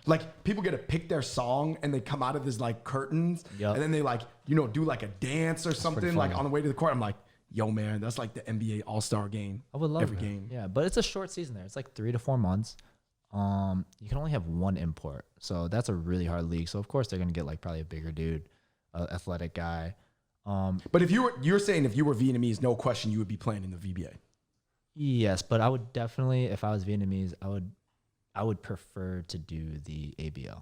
Like people get to pick their song and they come out of this like curtains and then they like, do like a dance or something like on the way to the court. I'm like, yo man, that's like the NBA all-star game. I would love every that. game. Yeah, but it's a short season there. It's like 3 to 4 months. You can only have one import, so that's a really hard league. So of course they're gonna get like probably a bigger dude, athletic guy. But if you're saying if you were Vietnamese, no question you would be playing in the VBA. Yes, but I would definitely, if I was Vietnamese, I would prefer to do the ABL.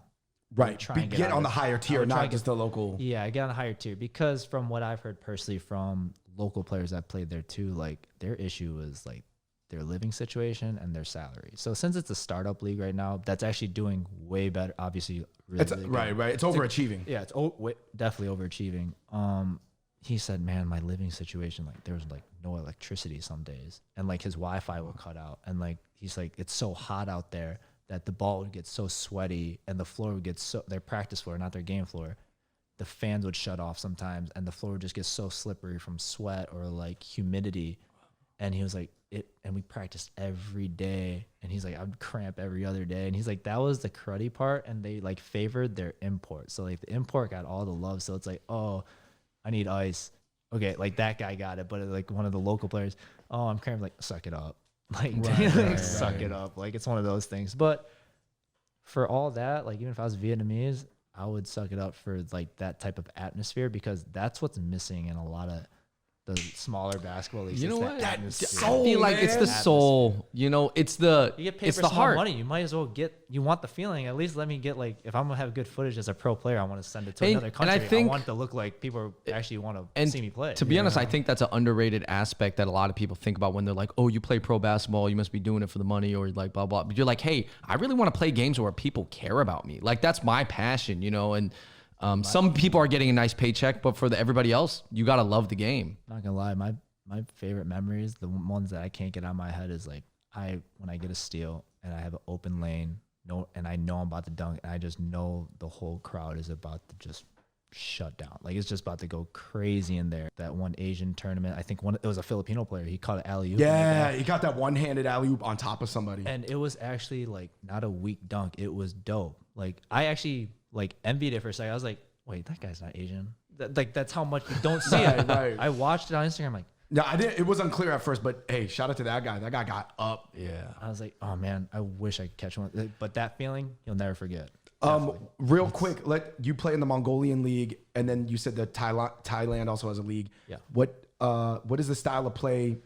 Right. Try and Get out on of the it. higher I tier, would try not and just the local. Yeah, I get on a higher tier because from what I've heard personally from local players that played there too, like their issue is like their living situation and their salary. So since it's a startup league right now, that's actually doing way better. Obviously, really good. Right. It's overachieving. Yeah, it's definitely overachieving. He said, man, my living situation, like there was like no electricity some days, and like his Wi-Fi will cut out, and like he's like it's so hot out there that the ball would get so sweaty and the floor would get their practice floor, not their game floor, the fans would shut off sometimes and the floor would just get so slippery from sweat or like humidity. And he was like, and we practiced every day. And he's like, I would cramp every other day. And he's like, that was the cruddy part. And they like favored their import. So like the import got all the love. So it's like, oh, I need ice. Okay, like that guy got it. But like one of the local players, oh, I'm cramped. Like, suck it up. Like, suck it up. Like, it's one of those things. But for all that, like, even if I was Vietnamese, I would suck it up for like that type of atmosphere because that's what's missing in a lot of the smaller basketball leagues. You know what? I I feel like it's the soul. It's the you get paid it's for the small heart. money. You might as well you want the feeling. At least let me get like if I'm gonna have good footage as a pro player, I want to send it to another country. I want it to look like people actually want to see me play. To be honest, I think that's an underrated aspect that a lot of people think about when they're like, "Oh, you play pro basketball, you must be doing it for the money," or like blah blah. But you're like, "Hey, I really want to play games where people care about me. Like that's my passion, And some people are getting a nice paycheck, but for everybody else, you gotta love the game. Not gonna lie, my favorite memories, the ones that I can't get out of my head, is like when I get a steal and I have an open lane, and I know I'm about to dunk, and I just know the whole crowd is about to just shut down. Like it's just about to go crazy in there. That one Asian tournament, I think it was a Filipino player. He caught an alley-oop. Yeah, he got that one-handed alley-oop on top of somebody. And it was actually like not a weak dunk. It was dope. Like I actually like envied it for a second. I was like, wait, that guy's not Asian. Like that's how much you don't see it. Right. I watched it on Instagram. Like, No, I didn't. It was unclear at first, but hey, shout out to that guy. That guy got up. Yeah. I was like, oh man, I wish I could catch one. But that feeling, you'll never forget. Real quick, you play in the Mongolian League, and then you said that Thailand also has a league. Yeah. What is the style of play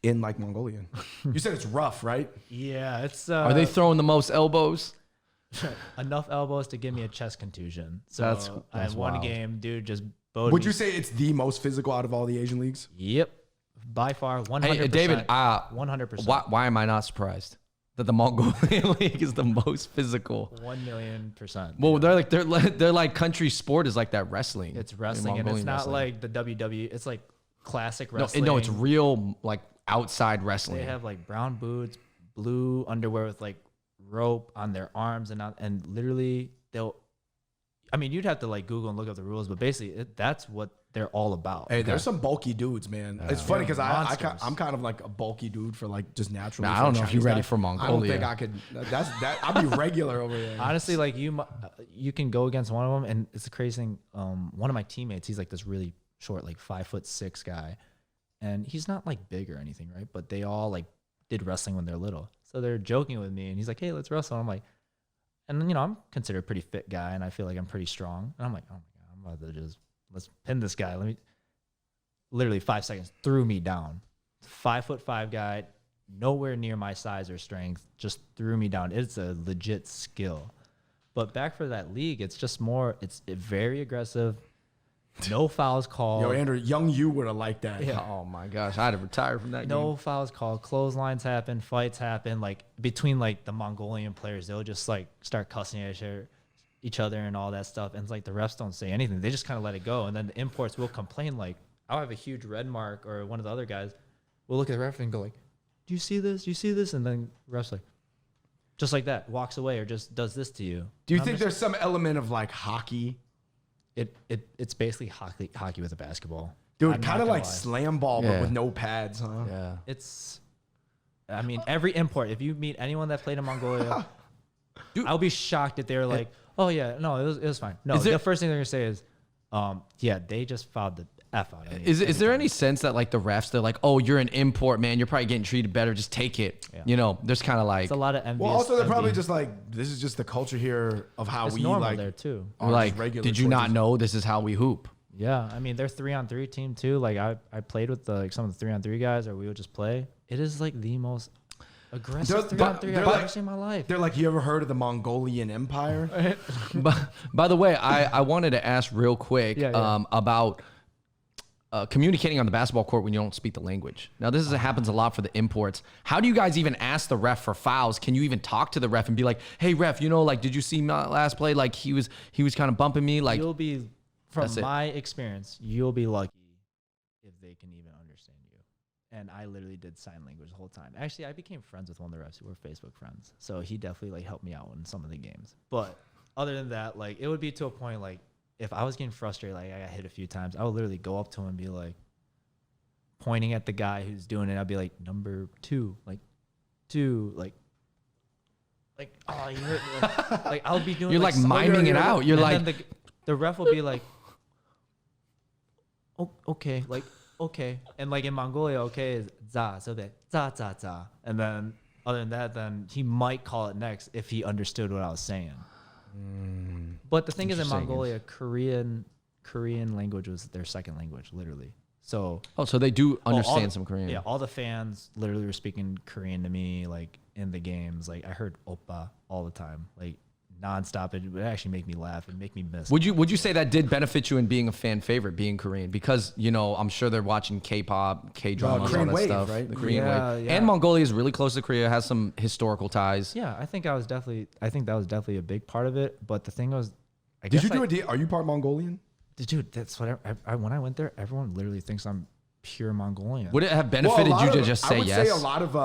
in like Mongolian? You said it's rough, right? Yeah, it's. Are they throwing the most elbows? enough elbows to give me a chest contusion? So That's I had one wild. game, dude, just bowed Would me. you say it's the most physical out of all the Asian leagues? Yep, by far, 100%. Hey, David, 100%. why am I not surprised that the Mongolian League is the most physical? 1,000,000%. Well, they're like country sport is like that wrestling. It's wrestling, and it's Mongolian not wrestling. like the WWE. It's like classic No, wrestling. no, it's real like outside wrestling. They have like brown boots, blue underwear with like rope on their arms, and literally you'd have to like Google and look up the rules, but basically that's what they're all about. Hey, there's some bulky dudes, man. It's funny because monsters. I'm kind of like a bulky dude for like just naturally. Nah, I for a don't know if you're Chinese ready guy. for I don't Mongolia. think I could. I'll be regular over there. Honestly, like you can go against one of them, and it's the crazy thing. One of my teammates, he's like this really short, like 5'6" guy, and he's not like big or anything, right? But they all like did wrestling when they're little, so they're joking with me, and he's like, "Hey, let's wrestle." And I'm like, and I'm considered a pretty fit guy, and I feel like I'm pretty strong, and I'm like, oh my god, I'm about to just let's pin this guy. Literally 5 seconds threw me down. 5'5" guy, nowhere near my size or strength, just threw me down. It's a legit skill. But back for that league, it's just more. It's very aggressive. No fouls called. Yo, Andrew, young you would have liked that. Yeah. Oh my gosh, I'd have retired from that No game. fouls called. Clotheslines happen. Fights happen. Like between like the Mongolian players, they'll just like start cussing at each other and all that stuff. And it's like the refs don't say anything. They just kind of let it go. And then the imports will complain like, I'll have a huge red mark, or one of the other guys will look at the ref and go like, "Do you see this? Do you see this?" And then refs like, just like that, walks away or just does this to you. Do you And I'm think just- there's some element of like hockey? It's basically hockey with a basketball. Dude, I'm kind not of gonna like lie. slam ball, but Yeah. with no pads, huh? Yeah. I mean, every import, if you meet anyone that played in Mongolia, I'll be shocked if they're like, "Oh yeah, no, it was fine." No, the first thing they're gonna say is, yeah, they just fouled the F out of me. Is there any sense that like the refs, they're like, oh, you're an import, man, you're probably getting treated better, just take it. Yeah. You know, there's kind of like It's a lot of envy. Well, also they're probably just like, this is just the culture here of how it's we normal like. there too. are like, just regular did you not choices. know this is how we hoop? Yeah, I mean, they're 3-on-3 team too. Like I played with like some of the 3-on-3 guys, or we would just play. It is like the most aggressive 3-on-3 they're I've like- ever seen in my life. They're like, you ever heard of the Mongolian Empire? But by the way, I wanted to ask real quick Yeah. about communicating on the basketball court when you don't speak the language. Now, this happens a lot for the imports. How do you guys even ask the ref for fouls? Can you even talk to the ref and be like, "Hey, ref, like, did you see my last play? Like, he was kind of bumping me." Like, You'll be, from That's it. my experience, you'll be lucky if they can even understand you. And I literally did sign language the whole time. Actually, I became friends with one of the refs who were Facebook friends, so he definitely like helped me out in some of the games. But other than that, like it would be to a point like if I was getting frustrated, like I got hit a few times, I would literally go up to him and be like, pointing at the guy who's doing it. I'd be like, number 2, like 2, like oh, you hurt me. Like I'll be doing. you're like miming it out. You're and like, then the ref will be like, oh, okay, like okay, and like in Mongolia, okay is za, so that za za za, and then other than that, then he might call it next if he understood what I was saying. But the thing is, in Interesting. Mongolia, Korean language was their second language, literally. So oh, so they do all understand the- some Korean. yeah, all the fans literally were speaking Korean to me, like in the games. Like I heard oppa all the time, like nonstop. It would actually make me laugh and make me miss. Would you say that did benefit you in being a fan favorite, being Korean? Because, I'm sure they're watching K-pop, K-dramas, all Korean that wave, stuff. right? The Korean Yeah, wave. yeah. And Mongolia is really close to Korea, has some historical ties. Yeah, I think that was definitely a big part of it. But the thing was, I Did guess you do a deal? Are you part Mongolian? dude? That's what when I went there, everyone literally thinks I'm pure Mongolian. Would it have Well, benefited you to just I say would yes? say a lot of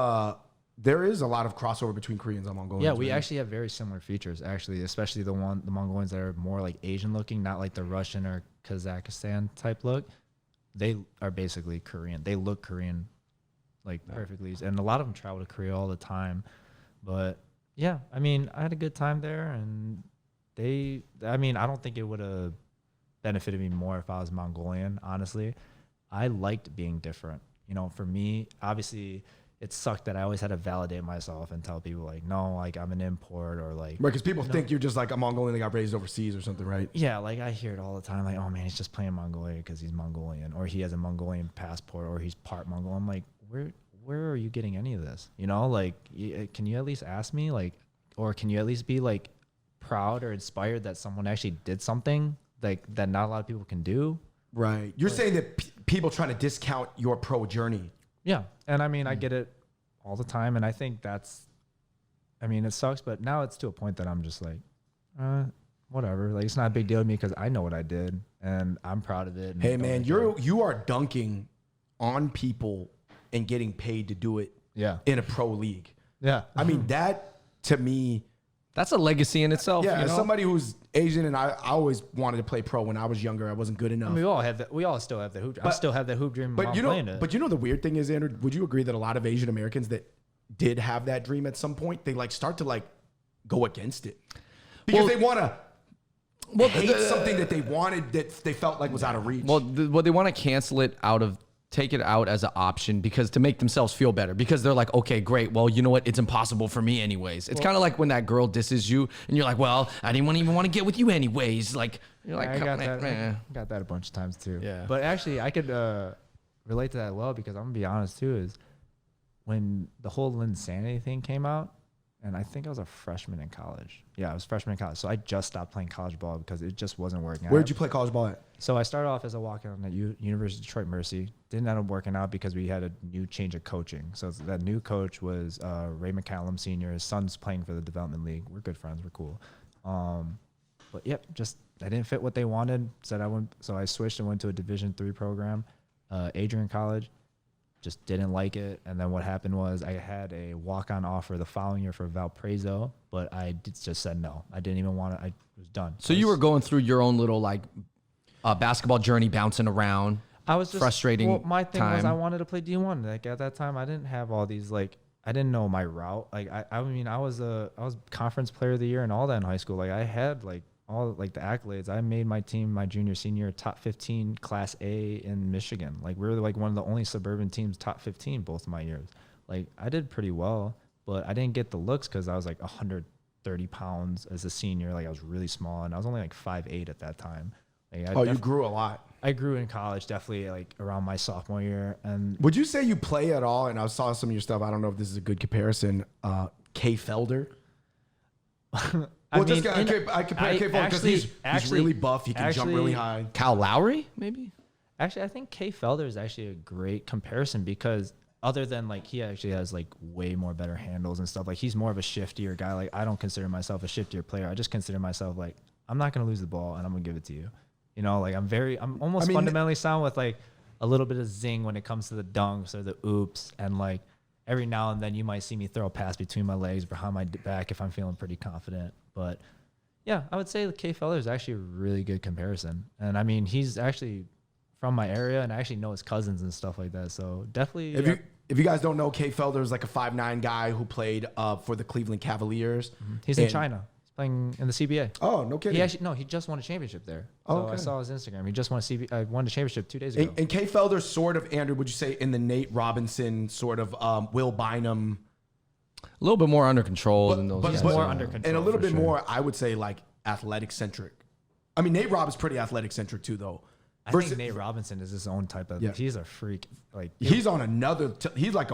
there is a lot of crossover between Koreans and Mongolians. Yeah, we right? actually have very similar features, actually, especially the Mongolians that are more like Asian looking, not like the Russian or Kazakhstan type look. They are basically Korean. They look Korean, like perfectly. And a lot of them travel to Korea all the time. But yeah, I mean, I had a good time there, and I don't think it would have benefited me more if I was Mongolian, honestly. I liked being different. You know, for me, obviously, it sucked that I always had to validate myself and tell people like, no, like I'm an import or like. Right, because people think you're just like a Mongolian that got raised overseas or something, right? Yeah, like I hear it all the time, like, oh man, he's just playing Mongolia because he's Mongolian, or he has a Mongolian passport, or he's part Mongol. I'm like, where are you getting any of this? You know, like, can you at least ask me, like, or can you at least be like proud or inspired that someone actually did something like that not a lot of people can do? Right. You're saying that people trying to discount your pro journey. Yeah. And I mean, I get it all the time. And I think it sucks, but now it's to a point that I'm just like, whatever. Like, it's not a big deal to me because I know what I did and I'm proud of it. Hey man, you are dunking on people and getting paid to do it in a pro league. Yeah. I mean, that to me, That's a legacy in itself. yeah, you as know? somebody who's Asian and I always wanted to play pro when I was younger. I wasn't good enough. I mean, we all have that. We all still have the hoop. I still have the hoop dream. But while you I'm playing know, it. but you know the weird thing is, Andrew, would you agree that a lot of Asian Americans that did have that dream at some point, they like start to like go against it because they want to hate something that they wanted that they felt like was out of reach. Well, they want to cancel it take it out as an option because to make themselves feel better because they're like, okay, great. Well, you know what? It's impossible for me anyways. It's kind of like when that girl disses you and you're like, well, I didn't even want to get with you anyways. Like, you're like, I got that a bunch of times too. Yeah. But actually, I could relate to that well because I'm gonna be honest too. Is when the whole Linsanity thing came out, and I think I was a freshman in college. Yeah, I was a freshman in college. So I just stopped playing college ball because it just wasn't working out. Where did you play college ball at? So I started off as a walk-on at University of Detroit Mercy. Didn't end up working out because we had a new change of coaching. So that new coach was Ray McCallum Sr. His son's playing for the Development League. We're good friends. We're cool. But yep, just I didn't fit what they wanted. So I switched and went to a Division III program, Adrian College. Just didn't like it. And then what happened was I had a walk-on offer the following year for Valparaiso, but I just said no. I didn't even want it. I was done. So you were going through your own little like basketball journey, bouncing around. I was just frustrating. Well, my thing was time. I wanted to play D1. Like at that time, I didn't have all these like I didn't know my route. Like I mean I was conference player of the year and all that in high school. Like I had like all like the accolades. I made my team my junior senior top 15 Class A in Michigan. Like we were like one of the only suburban teams top 15 both of my years. Like I did pretty well, but I didn't get the looks because I was like 130 pounds as a senior. Like I was really small and I was only like 5'8" at that time. Like, You grew a lot. I grew in college, definitely like around my sophomore year. And Would you say you play at all? And I saw some of your stuff. I don't know if this is a good comparison. K Felder. Well, I compare K Felder because he's really buff. He can jump really high. Kyle Lowry, maybe? Actually, I think K Felder is actually a great comparison because other than like he actually has like way more better handles and stuff. Like he's more of a shiftier guy. Like I don't consider myself a shiftier player. I just consider myself like I'm not gonna lose the ball and I'm gonna give it to you. You know, like I'm almost fundamentally sound with like a little bit of zing when it comes to the dunks or the oops, and like every now and then you might see me throw a pass between my legs behind my back if I'm feeling pretty confident. But yeah, I would say the K Felder is actually a really good comparison. And I mean, he's actually from my area and I actually know his cousins and stuff like that. So definitely. If you guys don't know, K Felder is like a 5'9" guy who played for the Cleveland Cavaliers. Mm-hmm. He's in China. He's playing in the CBA. Oh, no kidding. He just won a championship there. So I saw his Instagram. He just won a championship 2 days ago. And K Felder sort of, Andrew, would you say in the Nate Robinson sort of Will Bynum? A little bit more under control than those. He's more under control. And a little bit sure. more, I would say, like athletic centric. I mean, Nate Robb is pretty athletic centric too, though. I think Nate Robinson is his own type of. Yeah. He's a freak. Like he's on another. He's like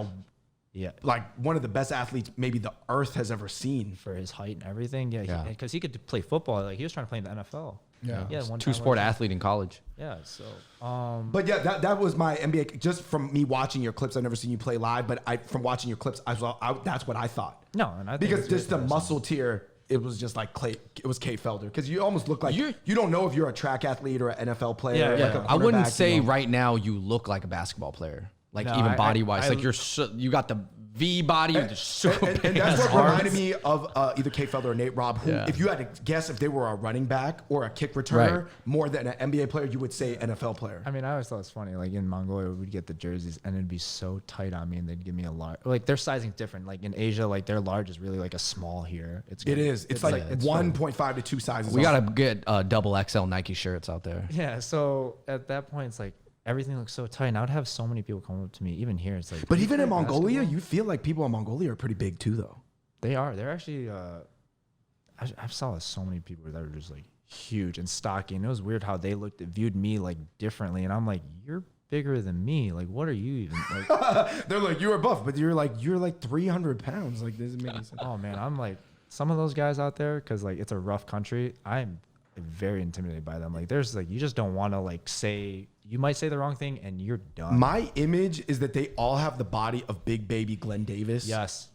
yeah, like one of the best athletes maybe the earth has ever seen for his height and everything. Yeah, because he could play football. Like he was trying to play in the NFL. Yeah, one two-sport athlete in college. Yeah, so. But yeah, that was my NBA. Just from me watching your clips, I've never seen you play live, but from watching your clips, that's what I thought. No, and I think because just the muscle tier, it was just like it was K Felder because you almost look like you don't know if you're a track athlete or an NFL player. Yeah, like a I wouldn't quarterback, say you know? right now you look like a basketball player, like No, even body wise. Like you got the V body with super And big that's ass what arms. reminded me of either Kay Felder or Nate Robb, who, if you had to guess if they were a running back or a kick returner Right. more than an NBA player, you would say NFL player. I mean, I always thought it was funny. Like in Mongolia, we'd get the jerseys and it'd be so tight on me, and they'd give me a large. Like their sizing's different. Like in Asia, like their large is really like a small here. It is. It's like 1.5 to 2 sizes. We off. gotta get double XL Nike shirts out there. Yeah. So at that point, it's like everything looks so tight. And I would have so many people come up to me. Even here, it's like. But "Do you even play in Mongolia, basketball?" you feel like people in Mongolia are pretty big too, though. They are. They're actually. I saw so many people that were just like huge and stocky, and it was weird how they viewed me like differently. And I'm like, you're bigger than me. Like, what are you even like? They're like, you were buff, but you're like 300 pounds. Like, this is making sense. Oh man, I'm like some of those guys out there, because like it's a rough country. I'm very intimidated by them. Like, there's like you just don't want to like say. You might say the wrong thing and you're done. My image is that they all have the body of big baby Glenn Davis. Yes.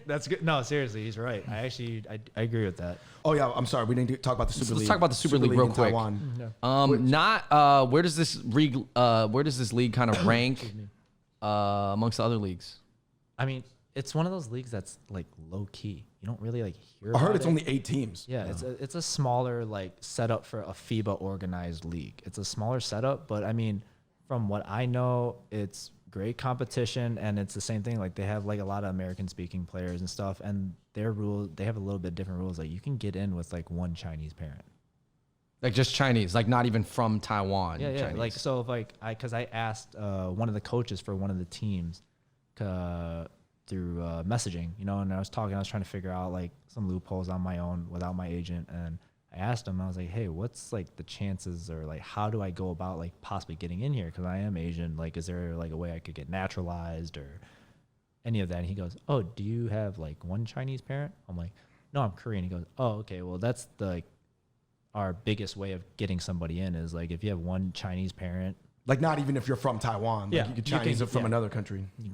That's good. No, seriously, he's right. I agree with that. Oh yeah, I'm sorry. We didn't talk about the Super League. Let's talk about the Super League real in quick. Taiwan. Where does this league kind of rank amongst the other leagues? I mean, it's one of those leagues that's like low key. You don't really like hear. I heard about it's it. only 8 teams. Yeah, it's a smaller like setup for a FIBA organized league. It's a smaller setup, but I mean, from what I know, it's great competition, and it's the same thing. Like they have like a lot of American speaking players and stuff, and their rules, they have a little bit different rules. Like you can get in with like one Chinese parent. Like just Chinese, like not even from Taiwan. Yeah, yeah. Chinese. Like so, if like because I asked one of the coaches for one of the teams through messaging, you know, and I was trying to figure out like some loopholes on my own without my agent, and I asked him, I was like, hey, what's like the chances, or like how do I go about like possibly getting in here, because I am Asian, like is there like a way I could get naturalized or any of that? And he goes, oh, do you have like one Chinese parent? I'm like, no, I'm Korean. He goes, oh, okay, well that's the like our biggest way of getting somebody in is like if you have one Chinese parent. Like not even if you're from Taiwan. Like Yeah, you could you Chinese can- it from yeah. another country. You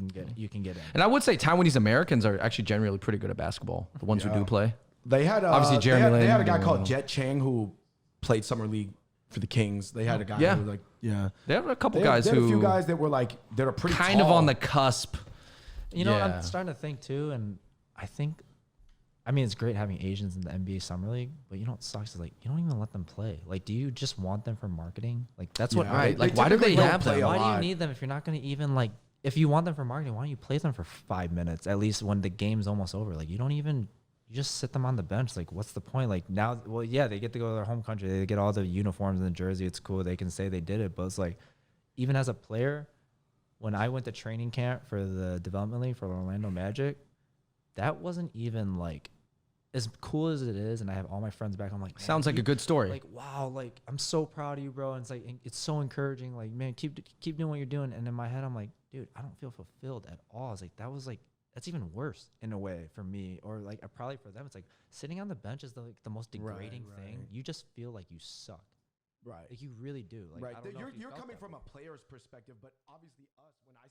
can get in. and I would say Taiwanese Americans are actually generally pretty good at basketball. The ones who do play. They had Obviously, Jeremy they had a Lin, guy you called know. Jet Chang who played summer league for the Kings. They had a guy Yeah. who was like They have a couple they guys had a who few guys that were like that are pretty kind of tall. on the cusp. You know, Yeah. I'm starting to think too, and I think, I mean, it's great having Asians in the NBA Summer League, but you know what sucks is like you don't even let them play. Like, do you just want them for marketing? Like, that's what. Right. They Like, why do typically they don't have play them? a Why do lot. you need them if you're not going to even like? If you want them for marketing, why don't you play them for 5 minutes at least when the game's almost over? Like, you don't even. You just sit them on the bench. Like, what's the point? Like now, well, yeah, they get to go to their home country. They get all the uniforms and the jersey. It's cool. They can say they did it, but it's like, even as a player, when I went to training camp for the development league for Orlando Magic, that wasn't even like as cool as it is. And I have all my friends back. I'm like, Sounds like a good story. like, wow, like I'm so proud of you, bro. And it's like, it's so encouraging. Like, man, keep doing what you're doing. And in my head, I'm like, dude, I don't feel fulfilled at all. It's like, that's even worse in a way for me, or like probably for them. It's like sitting on the bench is the most degrading thing. You just feel like you suck. Right. Like you really do. Like, Right. I don't know if you You're felt coming that from way. a player's perspective, but obviously us, when I